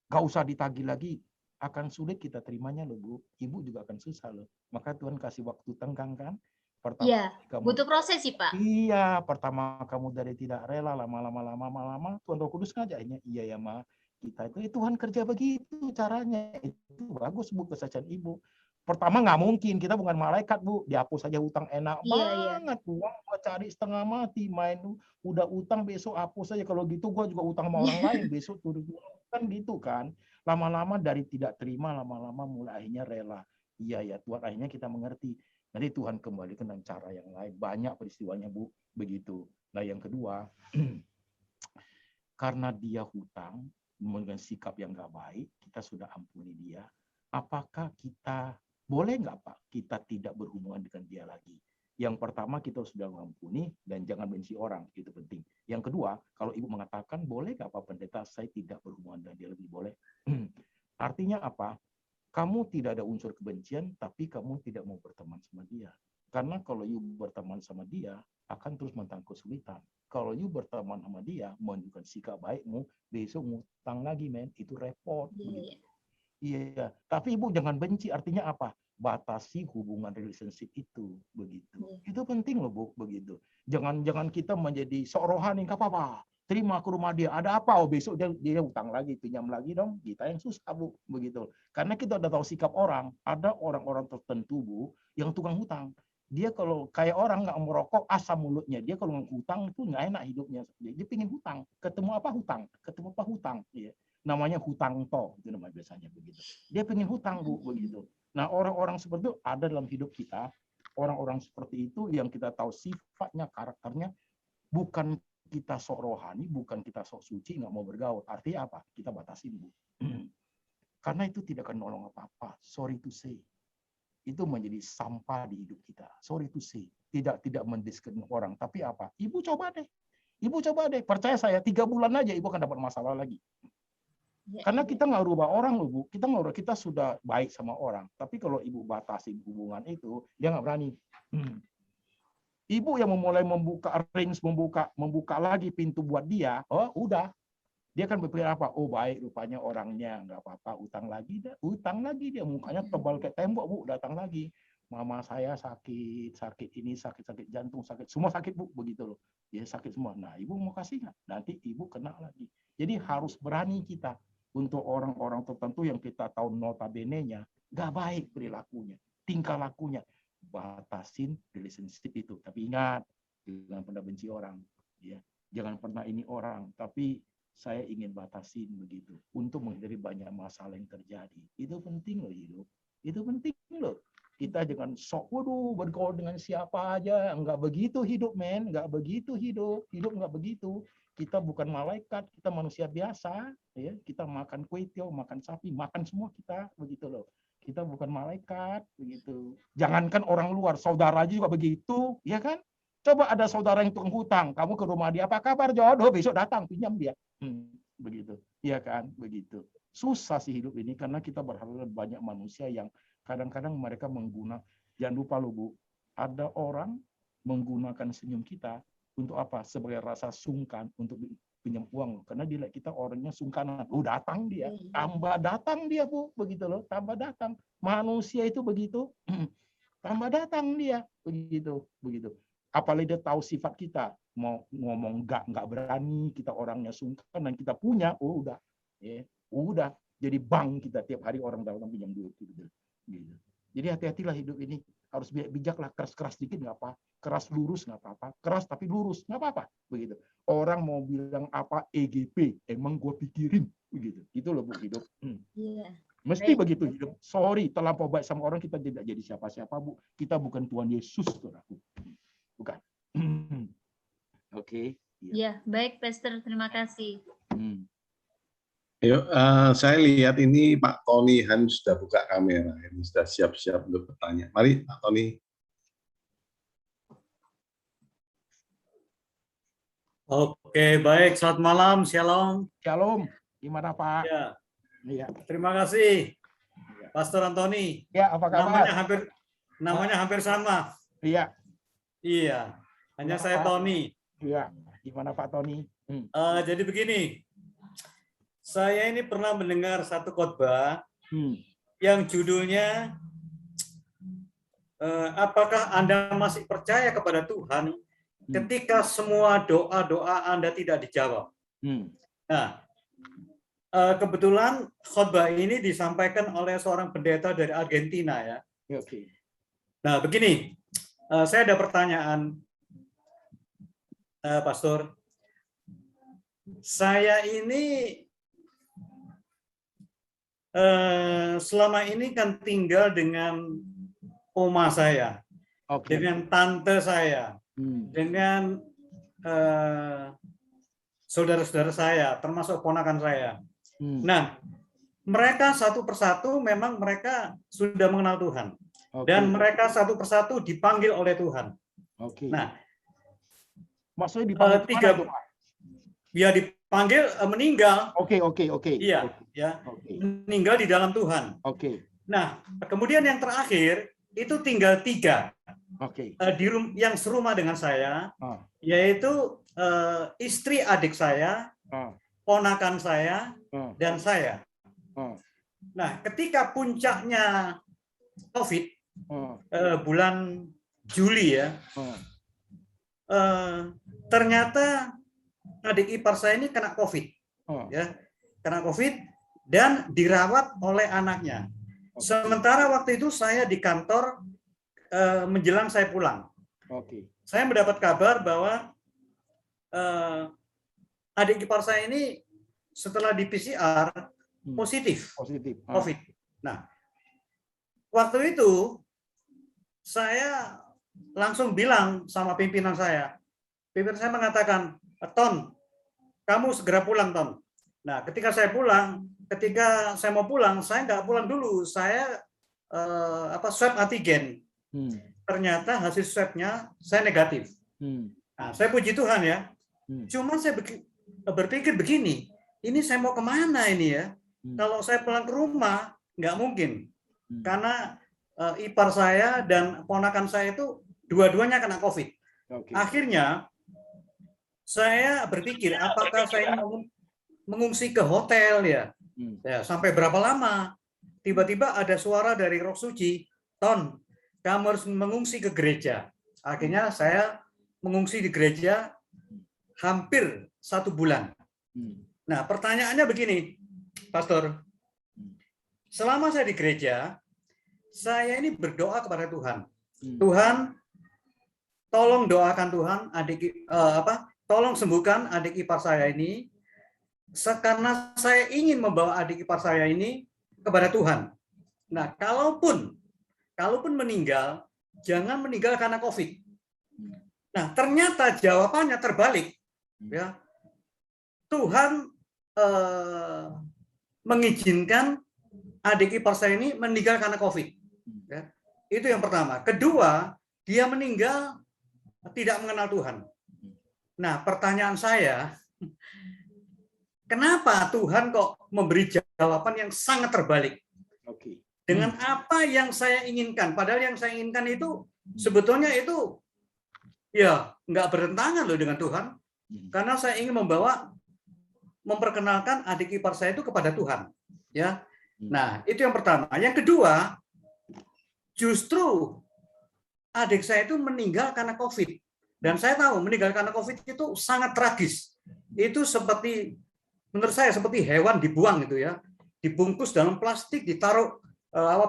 gak usah ditagih lagi, akan sulit kita terimanya loh, Bu. Ibu juga akan susah loh. Maka Tuhan kasih waktu tenggang kan. Pertama, ya, butuh proses sih Pak. Iya, pertama kamu dari tidak rela, lama-lama Tuhan Roh Kudus ngajaknya. Iya ya Ma, kita itu Tuhan kerja begitu caranya. Itu bagus Bu, kesaksian Ibu. Pertama nggak mungkin, kita bukan malaikat Bu, dihapus saja utang enak banget. Uang gua cari setengah mati, main udah utang besok hapus saja. Kalau gitu gua juga utang sama orang lain besok turun kan gitu kan. Lama-lama dari tidak terima, lama-lama mulai akhirnya rela. Iya ya Tuhan, akhirnya kita mengerti. Nanti Tuhan kembali dengan cara yang lain. Banyak peristiwanya Bu, begitu. Nah yang kedua, karena dia hutang dengan sikap yang nggak baik, kita sudah ampuni dia. Apakah kita boleh nggak Pak kita tidak berhubungan dengan dia lagi? Yang pertama kita sudah mengampuni dan jangan benci orang, itu penting. Yang kedua, kalau Ibu mengatakan boleh nggak Pak Pendeta saya tidak berhubungan dengan dia lebih, boleh. Artinya apa? Kamu tidak ada unsur kebencian, tapi kamu tidak mau berteman sama dia. Karena kalau you berteman sama dia, akan terus mentang kesulitan. Kalau you berteman sama dia, menunjukkan sikap baikmu, besok ngutang lagi, men. Itu repot. Iya, tapi Ibu jangan benci. Artinya apa? Batasi hubungan relationship itu. Begitu. Itu penting loh, Bu. Begitu. Jangan kita menjadi sok rohani, nggak apa-apa. Terima ke rumah dia, ada apa? Oh besok dia utang lagi, pinjam lagi dong. Kita yang susah Bu, begitu. Karena kita udah tahu sikap orang. Ada orang-orang tertentu Bu yang tukang hutang. Dia kalau kayak orang nggak merokok asam mulutnya. Dia kalau ngutang itu nggak enak hidupnya. Dia pingin hutang. Ketemu apa hutang? Ketemu apa hutang? Iya. Namanya hutang to, itu namanya biasanya begitu. Dia pingin hutang Bu, begitu. Nah orang-orang seperti itu ada dalam hidup kita. Orang-orang seperti itu yang kita tahu sifatnya, karakternya, bukan kita sok rohani, bukan kita sok suci, nggak mau bergaul. Artinya apa? Kita batasin Bu. Karena itu tidak akan nolong apa-apa. Sorry to say. Itu menjadi sampah di hidup kita. Sorry to say. Tidak mendiskreditkan orang. Tapi apa? Ibu coba deh. Ibu coba deh. Percaya saya, 3 bulan aja Ibu akan dapat masalah lagi. Karena kita nggak rubah orang loh Bu. Kita sudah baik sama orang. Tapi kalau Ibu batasin hubungan itu, dia nggak berani. Ibu yang memulai membuka range, membuka lagi pintu buat dia, oh udah. Dia kan berpikir apa? Oh baik rupanya orangnya, nggak apa-apa, utang lagi dia, mukanya tebal kayak tembok Bu, datang lagi. Mama saya sakit ini, sakit jantung, semua sakit Bu, begitu loh. Dia sakit semua. Nah Ibu mau kasih nggak? Nanti Ibu kena lagi. Jadi harus berani kita untuk orang-orang tertentu yang kita tahu notabene-nya nggak baik perilakunya, tingkah lakunya. Batasin relationship itu, tapi ingat jangan pernah benci orang, ya jangan pernah ini orang, tapi saya ingin batasin begitu untuk menghindari banyak masalah yang terjadi. Itu penting loh hidup, itu penting loh. Kita jangan sok bergaul dengan siapa aja, nggak begitu hidup men, nggak begitu hidup nggak begitu. Kita bukan malaikat, kita manusia biasa, ya kita makan kue tiaw, makan sapi, makan semua kita begitu loh. Kita bukan malaikat, begitu. Jangankan orang luar, saudara juga begitu, ya kan? Coba ada saudara yang tukang hutang, kamu ke rumah dia, apa kabar jodoh? Besok datang, pinjam dia. Begitu, ya kan? Begitu. Susah sih hidup ini, karena kita berharap banyak manusia yang kadang-kadang mereka menggunakan, jangan lupa loh Bu, ada orang menggunakan senyum kita untuk apa? Sebagai rasa sungkan untuk pinjam uang, karena dia kita orangnya sungkanan. Datang dia, tambah datang dia Bu, begitu loh, tambah datang. Manusia itu begitu, tambah datang dia, begitu. Apalagi dia tahu sifat kita, mau ngomong nggak berani, kita orangnya sungkan dan kita punya, udah, jadi bank kita tiap hari orang datang pinjam duit gitu. Jadi hati-hatilah hidup ini, harus bijaklah, keras-keras dikit nggak apa, keras lurus nggak apa-apa, keras tapi lurus nggak apa-apa, begitu. Orang mau bilang apa EGP, emang gue pikirin, begitu. Itu loh Bu hidup. Mesti begitu hidup. Sorry, terlampau baik sama orang kita tidak jadi siapa-siapa Bu. Kita bukan Tuhan Yesus, saudaraku. Bukan. Oke. Ya, baik Pastor, terima kasih. Yuk, saya lihat ini Pak Tony Han sudah buka kamera, ini sudah siap-siap untuk bertanya. Mari Pak Tony. Oke, baik. Selamat malam, Shalom. Shalom. Gimana Pak? Ya, Iya. terima kasih, Pastor Antoni. Ya, apa kabar? Namanya hampir sama. Iya. Iya, hanya saya Tony. Iya. Gimana Pak Tony? Jadi begini, saya ini pernah mendengar satu khotbah yang judulnya apakah Anda masih percaya kepada Tuhan ketika semua doa-doa Anda tidak dijawab? Nah, kebetulan khotbah ini disampaikan oleh seorang pendeta dari Argentina ya. Oke. Nah, begini, saya ada pertanyaan, Pastor. Saya ini selama ini kan tinggal dengan oma saya, dengan tante saya, dengan saudara-saudara saya, termasuk ponakan saya. Nah, mereka satu persatu memang mereka sudah mengenal Tuhan. Dan mereka satu persatu dipanggil oleh Tuhan. Nah, maksudnya dipanggil ya dipanggil meninggal. Oke. Iya, ya. Meninggal di dalam Tuhan. Nah, kemudian yang terakhir itu tinggal 3. Yang serumah dengan saya, yaitu istri adik saya, ponakan saya, dan saya. Nah, ketika puncaknya COVID, bulan Juli ya, ternyata adik ipar saya ini kena COVID, ya, kena COVID dan dirawat oleh anaknya. Sementara waktu itu saya di kantor menjelang saya pulang. Saya mendapat kabar bahwa adik ipar saya ini setelah di PCR positif COVID. Nah, waktu itu saya langsung bilang sama pimpinan saya. Pimpinan saya mengatakan, Ton, kamu segera pulang, Ton. Nah, ketika saya mau pulang, saya nggak pulang dulu. Saya swab antigen. Ternyata hasil swabnya saya negatif. Nah, saya puji Tuhan ya. Cuma saya berpikir begini, ini saya mau kemana ini ya? Kalau saya pulang ke rumah, nggak mungkin. Karena ipar saya dan ponakan saya itu dua-duanya kena COVID. Akhirnya saya berpikir apakah saya mengungsi ke hotel ya? Sampai berapa lama? Tiba-tiba ada suara dari Roh Suci, Ton, kamu harus mengungsi ke gereja. Akhirnya saya mengungsi di gereja hampir 1 bulan. Nah, pertanyaannya begini, Pastor. Selama saya di gereja, saya ini berdoa kepada Tuhan. Tuhan, tolong doakan Tuhan tolong sembuhkan adik ipar saya ini karena saya ingin membawa adik ipar saya ini kepada Tuhan. Nah, kalaupun meninggal, jangan meninggal karena COVID. Nah, ternyata jawabannya terbalik. Ya. Tuhan mengizinkan adik ipar saya ini meninggal karena COVID. Ya. Itu yang pertama. Kedua, dia meninggal tidak mengenal Tuhan. Nah, pertanyaan saya, kenapa Tuhan kok memberi jawaban yang sangat terbalik? Dengan apa yang saya inginkan? Padahal yang saya inginkan itu sebetulnya itu ya nggak bertentangan loh dengan Tuhan. Karena saya ingin memperkenalkan adik ipar saya itu kepada Tuhan. Ya. Nah, itu yang pertama. Yang kedua, justru adik saya itu meninggal karena COVID. Dan saya tahu meninggal karena COVID itu sangat tragis. Itu seperti, menurut saya, seperti hewan dibuang gitu ya. Dibungkus dalam plastik, ditaruh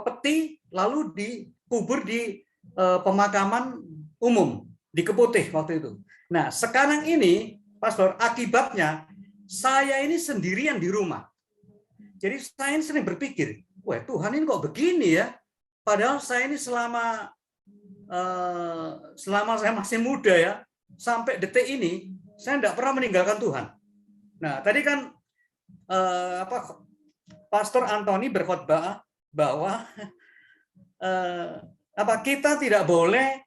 peti, lalu dikubur di pemakaman umum, di Keputih waktu itu. Nah, sekarang ini, Pastor, akibatnya saya ini sendirian di rumah. Jadi saya ini sering berpikir, wah Tuhan ini kok begini ya? Padahal saya ini selama saya masih muda ya, sampai detik ini, saya tidak pernah meninggalkan Tuhan. Nah, tadi kan Pastor Antoni berkhotbah bahwa kita tidak boleh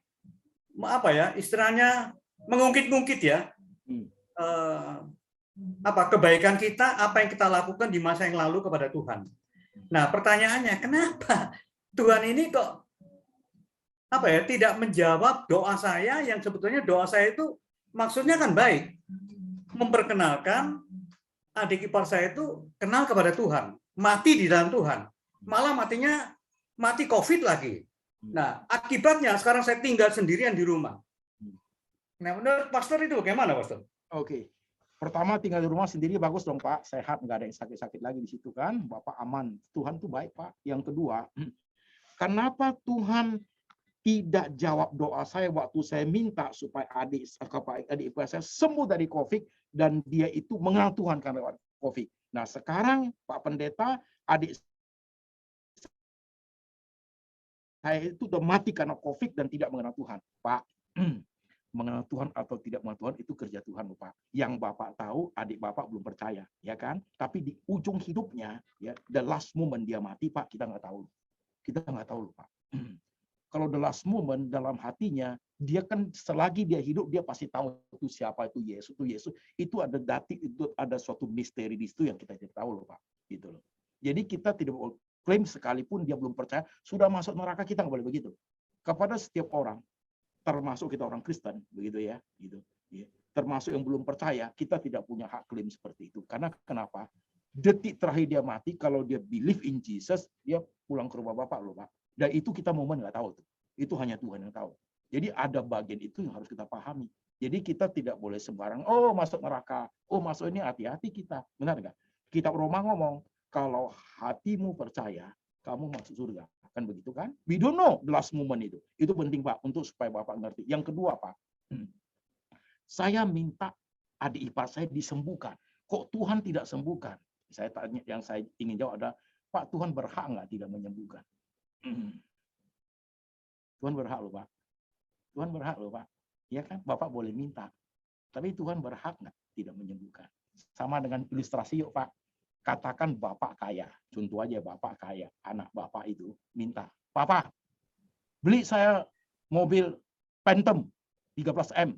istilahnya mengungkit-ungkit ya kebaikan kita, apa yang kita lakukan di masa yang lalu kepada Tuhan. Nah, pertanyaannya, kenapa Tuhan ini kok tidak menjawab doa saya yang sebetulnya doa saya itu maksudnya kan baik, memperkenalkan adik ipar saya itu kenal kepada Tuhan, mati di dalam Tuhan, malah mati COVID lagi. Nah, akibatnya sekarang saya tinggal sendirian di rumah. Nah, menurut Pastor itu bagaimana, Pastor? Oke. Pertama, tinggal di rumah sendiri bagus dong, Pak. Sehat, nggak ada yang sakit-sakit lagi di situ kan. Bapak aman. Tuhan tuh baik, Pak. Yang kedua, kenapa Tuhan tidak jawab doa saya waktu saya minta supaya adik ipar saya sembuh dari COVID dan dia itu mengenal Tuhan karena lewat COVID. Nah, sekarang Pak Pendeta, adik saya itu udah mati karena COVID dan tidak mengenal Tuhan. Pak, mengenal Tuhan atau tidak mengenal Tuhan itu kerja Tuhan, Pak. Yang Bapak tahu, adik Bapak belum percaya, ya kan? Tapi di ujung hidupnya, ya, the last moment dia mati, Pak, kita nggak tahu. Kita nggak tahu, Pak. Kalau the last moment dalam hatinya, dia kan selagi dia hidup, dia pasti tahu itu siapa itu Yesus. Itu ada itu ada suatu misteri di situ yang kita tidak tahu, loh, Pak. Gitu loh. Jadi kita tidak boleh klaim sekalipun dia belum percaya, sudah masuk neraka, kita nggak boleh begitu. Kepada setiap orang, termasuk kita orang Kristen, begitu ya, gitu. Ya. Termasuk yang belum percaya, kita tidak punya hak klaim seperti itu. Karena kenapa? Detik terakhir dia mati, kalau dia believe in Jesus, dia pulang ke rumah Bapak, loh, Pak. Dan itu kita momen nggak tahu tuh. Itu hanya Tuhan yang tahu. Jadi ada bagian itu yang harus kita pahami. Jadi kita tidak boleh sembarang, oh masuk neraka, oh masuk ini, hati-hati kita. Benar nggak? Kitab Roma ngomong, kalau hatimu percaya, kamu masuk surga. Kan begitu kan? We don't know the last moment itu. Itu penting, Pak, untuk supaya Bapak ngerti. Yang kedua, Pak, saya minta adik ipar saya disembuhkan. Kok Tuhan tidak sembuhkan? Saya tanya, yang saya ingin jawab adalah, Pak, Tuhan berhak nggak tidak menyembuhkan? Tuhan berhak loh, Pak. Tuhan berhak loh, Pak. Ya kan? Bapak boleh minta. Tapi Tuhan berhak nggak tidak menyembuhkan? Sama dengan ilustrasi yuk, Pak. Katakan Bapak kaya. Contoh aja Bapak kaya. Anak Bapak itu minta, Papa, beli saya mobil Phantom 13M.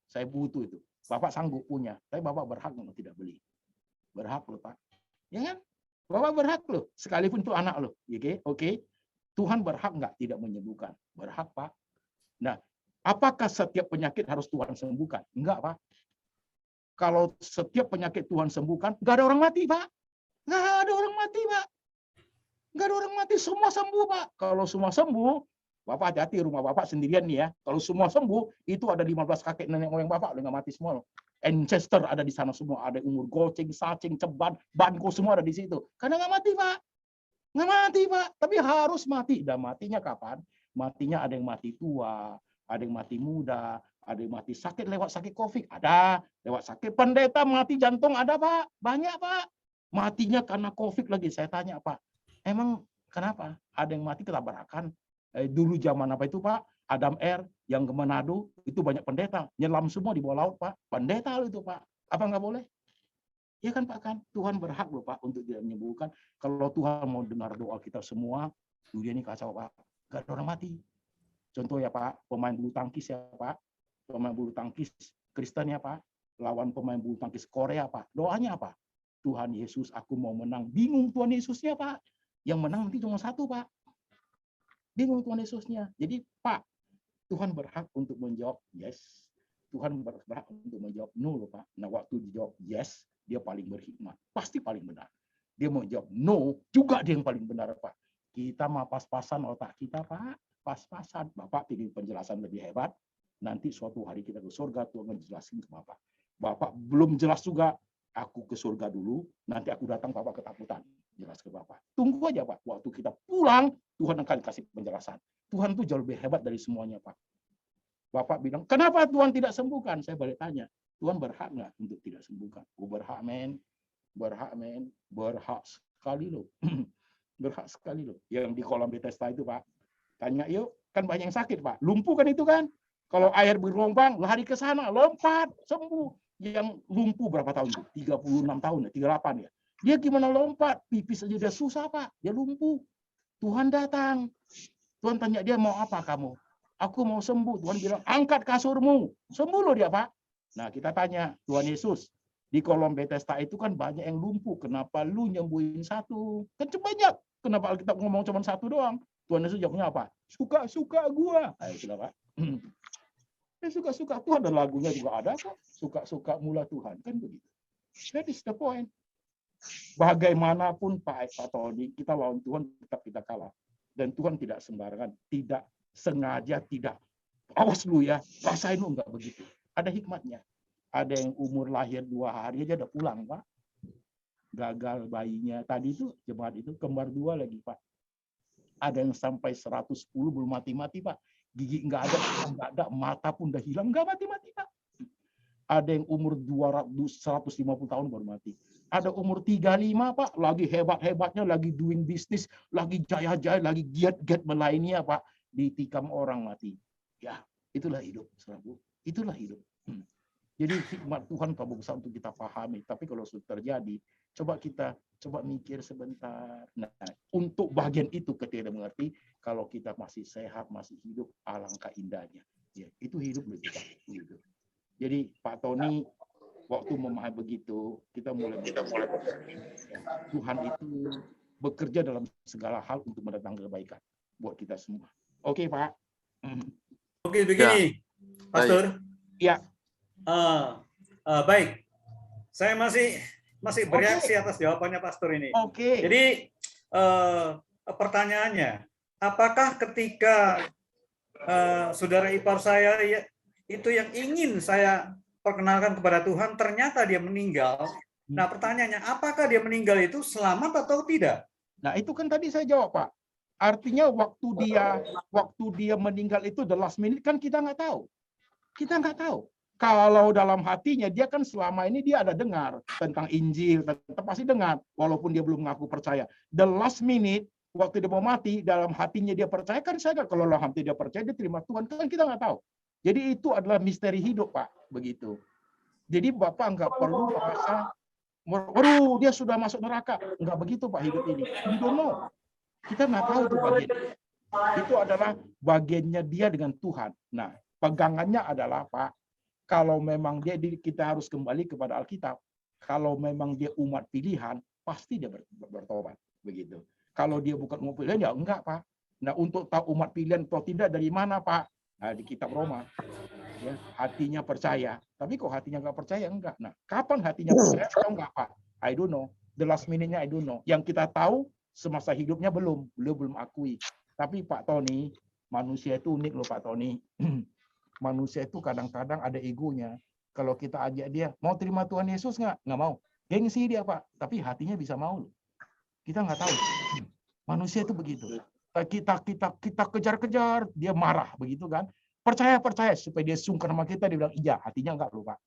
Saya butuh itu. Bapak sanggup punya. Tapi Bapak berhak nggak tidak beli? Berhak loh, Pak. Ya kan? Bapak berhak loh. Sekalipun itu anak loh. Oke. Tuhan berhak nggak tidak menyembuhkan? Berhak, Pak. Nah, apakah setiap penyakit harus Tuhan sembuhkan? Enggak, Pak. Kalau setiap penyakit Tuhan sembuhkan, nggak ada orang mati, Pak. Nggak ada orang mati, Pak. Nggak ada orang mati, semua sembuh, Pak. Kalau semua sembuh, Bapak hati-hati, rumah Bapak sendirian nih ya. Kalau semua sembuh, itu ada 15 kakek nenek moyang Bapak, udah nggak mati semua loh. Ancestor ada di sana semua, ada umur goceng, sacing, ceban, banko semua ada di situ. Karena nggak mati, Pak. Nggak mati, Pak. Tapi harus mati. Dan matinya kapan? Matinya ada yang mati tua, ada yang mati muda, ada yang mati sakit lewat sakit COVID, ada. Lewat sakit pendeta mati jantung, ada, Pak. Banyak, Pak. Matinya karena COVID lagi. Saya tanya, Pak, emang kenapa? Ada yang mati ketabrakan. Dulu zaman apa itu, Pak? Adam Air yang ke Manado, itu banyak pendeta. Nyelam semua di bawah laut, Pak. Pendeta itu, Pak. Apa nggak boleh? Ya kan, Pak, kan? Tuhan berhak loh, Pak, untuk tidak menyembuhkan. Kalau Tuhan mau dengar doa kita semua, dunia ini kacau, Pak. Gak ada orang mati. Contoh ya, Pak, pemain bulu tangkis ya, Pak. Pemain bulu tangkis Kristen ya, Pak. Lawan pemain bulu tangkis Korea, Pak. Doanya apa? Tuhan Yesus, aku mau menang. Bingung Tuhan Yesusnya, Pak. Yang menang nanti cuma satu, Pak. Bingung Tuhan Yesusnya. Jadi, Pak, Tuhan berhak untuk menjawab yes. Tuhan berhak untuk menjawab no, loh, Pak. Nah, waktu dijawab yes, dia paling berhikmat. Pasti paling benar. Dia mau jawab no, juga dia yang paling benar, Pak. Kita mah pas-pasan otak kita, Pak. Pas-pasan. Bapak pilih penjelasan lebih hebat. Nanti suatu hari kita ke surga, Tuhan ngejelasin ke Bapak. Bapak belum jelas juga, aku ke surga dulu, nanti aku datang, Bapak ketakutan. Jelas ke Bapak. Tunggu aja, Pak. Waktu kita pulang, Tuhan akan kasih penjelasan. Tuhan tuh jauh lebih hebat dari semuanya, Pak. Bapak bilang, kenapa Tuhan tidak sembuhkan? Saya balik tanya, Tuhan berhak nggak untuk tidak sembuhkan? Oh, berhak, men. Berhak, men. Berhak sekali loh. Berhak sekali loh. Yang di kolam Bethesda itu, Pak. Tanya yuk, kan banyak yang sakit, Pak. Lumpuh kan itu kan? Kalau air bergelombang, lari ke sana, lompat, sembuh. yang lumpuh berapa tahun tuh? 36 tahun ya, 38 ya. Dia gimana lompat? Pipis aja dia susah, Pak. Dia lumpuh. Tuhan datang. Tuhan tanya dia, mau apa kamu? Aku mau sembuh. Tuhan bilang, angkat kasurmu. Sembuh loh dia, Pak. Nah, kita tanya, Tuhan Yesus, di kolom Bethesda itu kan banyak yang lumpuh. Kenapa lu nyembuhin satu? Kan banyak. Kenapa Alkitab ngomong cuma satu doang? Tuhan Yesus jawabnya apa? Suka-suka gua. Ayo, sudah, Pak. Suka-suka Tuhan, dan lagunya juga ada kok. Suka-suka mula Tuhan. Kan begitu. That is the point. Bagaimanapun Pak Tony, kita lawan Tuhan tetap kita kalah. Dan Tuhan tidak sembarangan, tidak sengaja, tidak. Awas lu ya, rasain lu enggak begitu. Ada hikmatnya. Ada yang umur lahir 2 hari aja udah pulang, Pak. Gagal bayinya. Tadi itu jemaat itu kembar 2 lagi, Pak. Ada yang sampai 110 belum mati-mati, Pak. Gigi enggak ada, mata pun udah hilang, enggak mati-mati, Pak. Ada yang umur 150 tahun baru mati. Ada umur 35, Pak, lagi hebat-hebatnya, lagi doing business, lagi jaya-jaya, lagi giat-giat melayani, Pak, ditikam orang mati. Ya, itulah hidup, saudaraku. Itulah hidup. Jadi hikmat Tuhan tak besar untuk kita pahami. Tapi kalau sudah terjadi, coba mikir sebentar. Nah, untuk bagian itu ketika mengerti, kalau kita masih sehat, masih hidup, alangkah indahnya. Ya, itu hidup lebih baik. Hidup. Jadi Pak Tony, waktu memahami begitu, kita mulai Tuhan itu bekerja dalam segala hal untuk mendatangkan kebaikan buat kita semua. Oke, Pak. Oke, begini, ya. Pastor. Ya. Baik. Saya masih bereaksi atas jawabannya Pastor ini. Oke. Jadi pertanyaannya, apakah ketika saudara ipar saya itu yang ingin saya perkenalkan kepada Tuhan, ternyata dia meninggal. Nah, pertanyaannya, apakah dia meninggal itu selamat atau tidak? Nah, itu kan tadi saya jawab, Pak. Artinya waktu dia meninggal itu the last minute kan kita nggak tahu. Kita nggak tahu. Kalau dalam hatinya dia kan selama ini dia ada dengar tentang Injil, tetap pasti dengar, walaupun dia belum mengaku percaya. The last minute waktu dia mau mati, dalam hatinya dia percaya kan saya kalau dalam hati dia percaya dia terima Tuhan, kan kita nggak tahu. Jadi itu adalah misteri hidup, Pak, begitu. Jadi Bapak nggak perlu merasa, waduh dia sudah masuk neraka. Nggak begitu, Pak, hidup ini. We don't know. Kita nggak tahu itu bagian. Itu adalah bagiannya dia dengan Tuhan. Nah, pegangannya adalah, Pak, kalau memang kita harus kembali kepada Alkitab. Kalau memang dia umat pilihan, pasti dia bertobat, begitu. Kalau dia bukan umat pilihan, ya enggak, Pak. Nah, untuk tahu umat pilihan atau tidak dari mana, Pak? Nah, di kitab Roma, ya, hatinya percaya. Tapi kok hatinya nggak percaya? Enggak. Nah, kapan hatinya percaya? Tahu nggak, Pak? I don't know. The last minute-nya I don't know. Yang kita tahu semasa hidupnya beliau belum akui. Tapi Pak Tony, manusia itu unik loh, Pak Tony. Manusia itu kadang-kadang ada egonya. Kalau kita ajak dia, mau terima Tuhan Yesus nggak? Nggak mau. Gengsi dia, Pak. Tapi hatinya bisa mau. Kita nggak tahu. Manusia itu begitu. Kita kejar-kejar, dia marah, begitu kan? Percaya supaya dia sungkan sama kita, dia bilang iya, hatinya enggak lupa.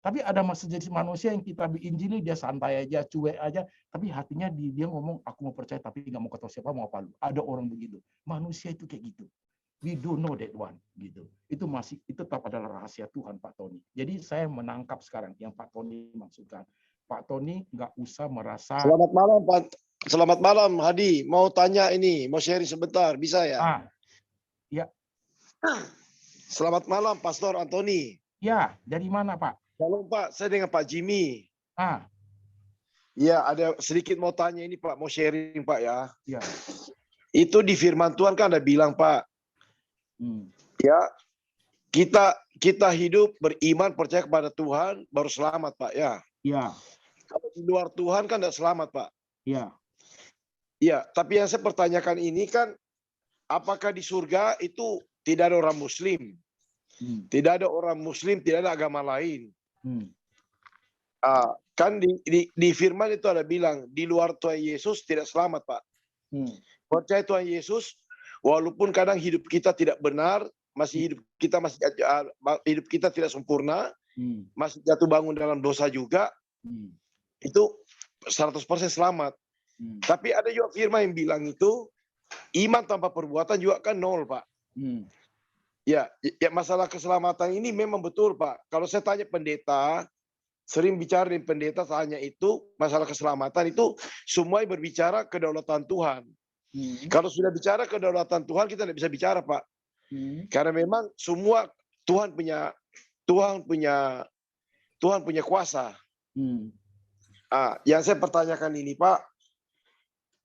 Tapi ada jenis manusia yang kita injili, dia santai aja, cuek aja, tapi hatinya dia ngomong aku mau percaya tapi nggak mau ketemu siapa, mau apa lu. Ada orang begitu. Manusia itu kayak gitu. We don't know that one, gitu. Itu tetap adalah rahasia Tuhan, Pak Tony. Jadi saya menangkap sekarang yang Pak Tony maksudkan. Pak Tony nggak usah merasa. Selamat malam, Pak. Selamat malam, Hadi. Mau tanya ini, mau sharing sebentar, bisa ya? Ya. Selamat malam, Pastor Antoni. Ya, dari mana, Pak? Halo, Pak. Saya dengan Pak Jimmy. Ya, ada sedikit mau tanya ini, Pak. Mau sharing, Pak, ya. Ya. Itu di firman Tuhan kan ada bilang, Pak. Ya, kita hidup beriman, percaya kepada Tuhan, baru selamat, Pak, ya. Ya. Kalau di luar Tuhan kan tidak selamat, Pak. Ya. Ya, tapi yang saya pertanyakan ini kan, apakah di surga itu tidak ada orang Muslim? Tidak ada orang Muslim, tidak ada agama lain. Kan di firman itu ada bilang, di luar Tuhan Yesus tidak selamat, Pak. Percaya Tuhan Yesus, walaupun kadang hidup kita tidak benar, hidup kita tidak sempurna, masih jatuh bangun dalam dosa juga, itu 100% selamat. Tapi ada juga firman yang bilang itu iman tanpa perbuatan juga kan nol, Pak. Ya, masalah keselamatan ini memang betul, Pak. Kalau saya tanya pendeta, sering bicara dengan pendeta tanya itu masalah keselamatan itu semua berbicara kedaulatan Tuhan. Kalau sudah bicara kedaulatan Tuhan kita tidak bisa bicara, Pak. Karena memang semua Tuhan punya kuasa. Yang saya pertanyakan ini, Pak,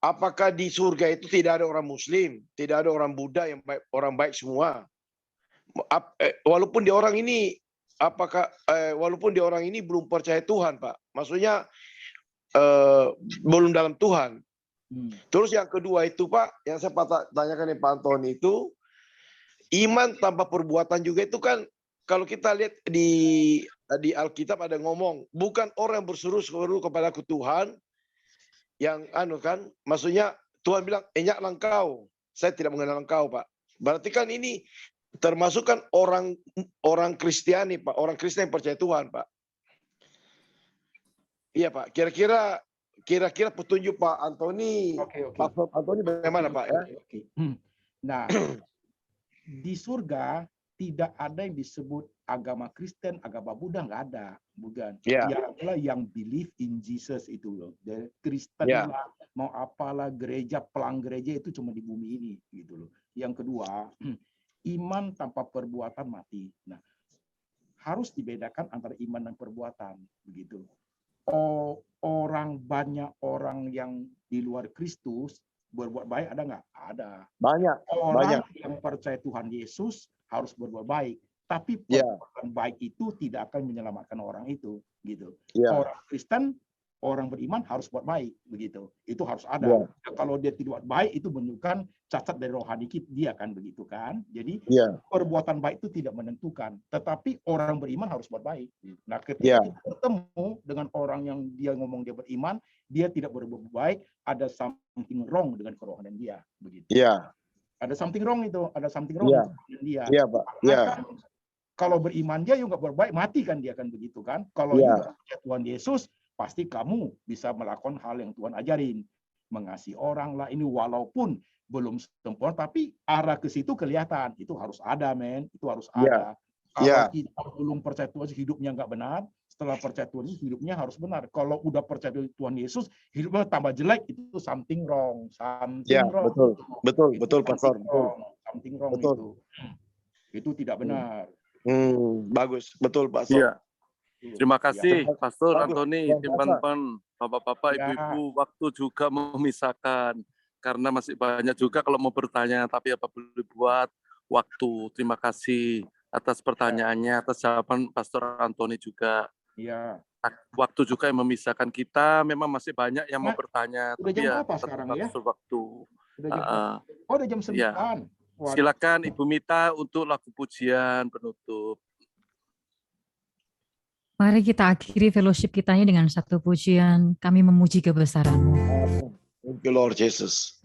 apakah di surga itu tidak ada orang Muslim, tidak ada orang Buddha yang baik, orang baik semua? Walaupun di orang ini, walaupun di orang ini belum percaya Tuhan, Pak. Maksudnya belum dalam Tuhan. Terus yang kedua itu, Pak, yang saya tanyakan Pak Antoni itu, iman tanpa perbuatan juga itu kan, kalau kita lihat di Alkitab ada ngomong, bukan orang berseru-seru kepadaku Tuhan, yang kan, maksudnya Tuhan bilang, enyaklah engkau, saya tidak mengenal engkau, Pak. Berarti kan ini termasuk kan orang Kristiani, Pak, orang Kristen yang percaya Tuhan, Pak. Iya, Pak. Kira-kira petunjuk Pak Antoni, Pak Antoni bagaimana, Pak? Ya? Nah, di surga tidak ada yang disebut agama Kristen, agama Buddha, nggak ada, bukan. Yang believe in Jesus itu loh. Dari Kristen lah, mau apalah gereja, pelang gereja itu cuma di bumi ini, gitu loh. Yang kedua, iman tanpa perbuatan mati. Nah, harus dibedakan antara iman dan perbuatan, begitu. Banyak orang yang di luar Kristus berbuat baik ada nggak? Ada. Banyak. Orang yang percaya Tuhan Yesus harus berbuat baik, tapi perbuatan baik itu tidak akan menyelamatkan orang itu, gitu. Orang Kristen, orang beriman harus buat baik, begitu. Itu harus ada. Kalau dia tidak buat baik itu menunjukkan cacat dari rohani dia kan, begitu kan. Jadi perbuatan baik itu tidak menentukan, tetapi orang beriman harus buat baik. Nah, ketika kita bertemu dengan orang yang dia ngomong dia beriman, dia tidak berbuat baik, ada something wrong dengan kerohanian dia, begitu. Ada something wrong itu, ada something wrong dengan dia. Pak. Kan, kalau beriman dia juga berbaik, mati kan dia kan, begitu kan. Kalau dia percaya Tuhan Yesus, pasti kamu bisa melakukan hal yang Tuhan ajarin, mengasihi orang lah, ini walaupun belum sempurna, tapi arah ke situ kelihatan. Itu harus ada, men. Itu harus ada. Kalau kita belum percaya Tuhan, hidupnya nggak benar. Setelah percaya Tuhan, hidupnya harus benar. Kalau udah percaya Tuhan Yesus, hidupnya tambah jelek, itu something wrong. Betul, Pastor. Something wrong itu tidak benar. Bagus, betul, Pastor. Terima kasih, Pastor Antoni, teman-teman, bapak-bapak, ibu-ibu. Waktu juga memisahkan, karena masih banyak juga kalau mau bertanya, tapi apa boleh buat waktu. Terima kasih atas pertanyaannya, atas jawaban Pastor Antoni juga. Waktu juga yang memisahkan kita. Memang masih banyak yang mau bertanya. Udah jam berapa sekarang ya? Waktu. Udah jam 9. Silakan Ibu Mita untuk lagu pujian penutup. Mari kita akhiri fellowship kitanya dengan satu pujian. Kami memuji kebesaran-Mu. Thank you, Lord Jesus.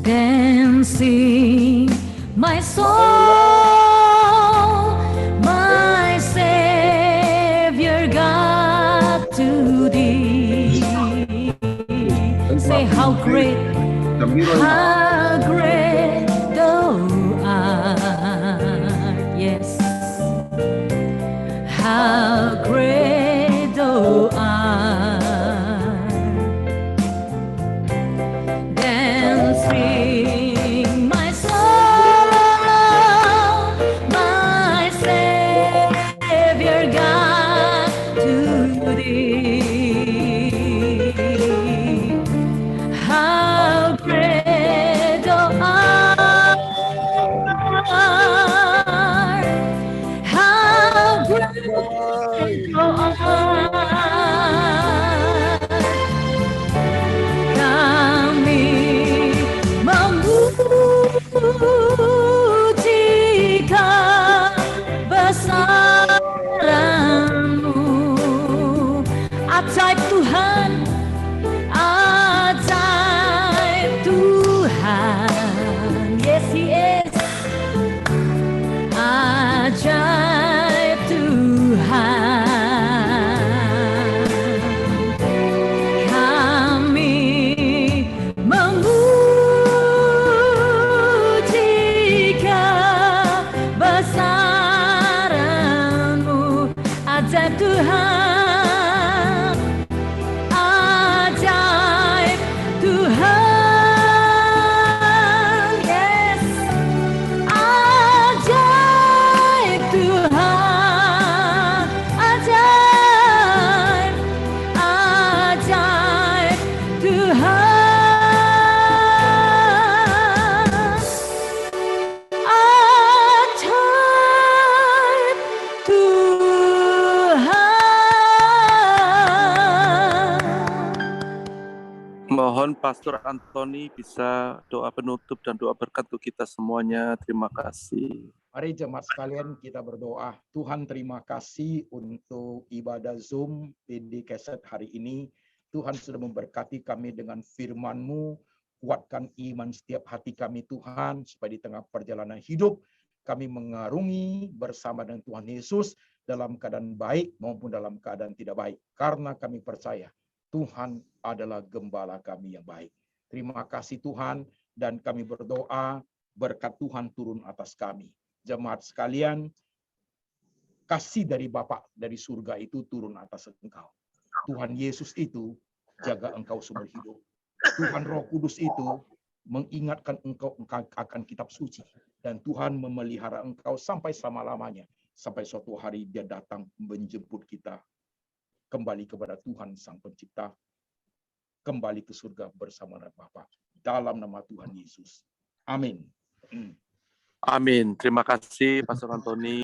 Dancing my soul, my Savior God to Thee. Say how great Thou art. Yes. How great Thou art. Dancing my soul, my Savior God to Thee. How great Thou art. How great Thou art. Kami memuji kebesaran-Mu. Ajaib Tuhan, ajaib Tuhan. Yes, He is. Ajaib Tuhan. Kami memuji kebesaran-Mu. Ajaib Mohon Pastor Antoni bisa doa penutup dan doa berkat untuk kita semuanya. Terima kasih. Mari jemaat sekalian kita berdoa. Tuhan, terima kasih untuk ibadah Zoom PD Keset hari ini. Tuhan sudah memberkati kami dengan firman-Mu. Kuatkan iman setiap hati kami Tuhan, supaya di tengah perjalanan hidup kami mengarungi bersama dengan Tuhan Yesus dalam keadaan baik maupun dalam keadaan tidak baik. Karena kami percaya Tuhan adalah gembala kami yang baik. Terima kasih Tuhan, dan kami berdoa berkat Tuhan turun atas kami. Jemaat sekalian, kasih dari Bapa dari surga itu turun atas engkau. Tuhan Yesus itu jaga engkau seumur hidup. Tuhan Roh Kudus itu mengingatkan engkau akan kitab suci. Dan Tuhan memelihara engkau sampai selama-lamanya. Sampai suatu hari Dia datang menjemput kita kembali kepada Tuhan Sang Pencipta, kembali ke surga bersama Bapa. Dalam nama Tuhan Yesus. Amin. Amin. Terima kasih Pastor Antoni.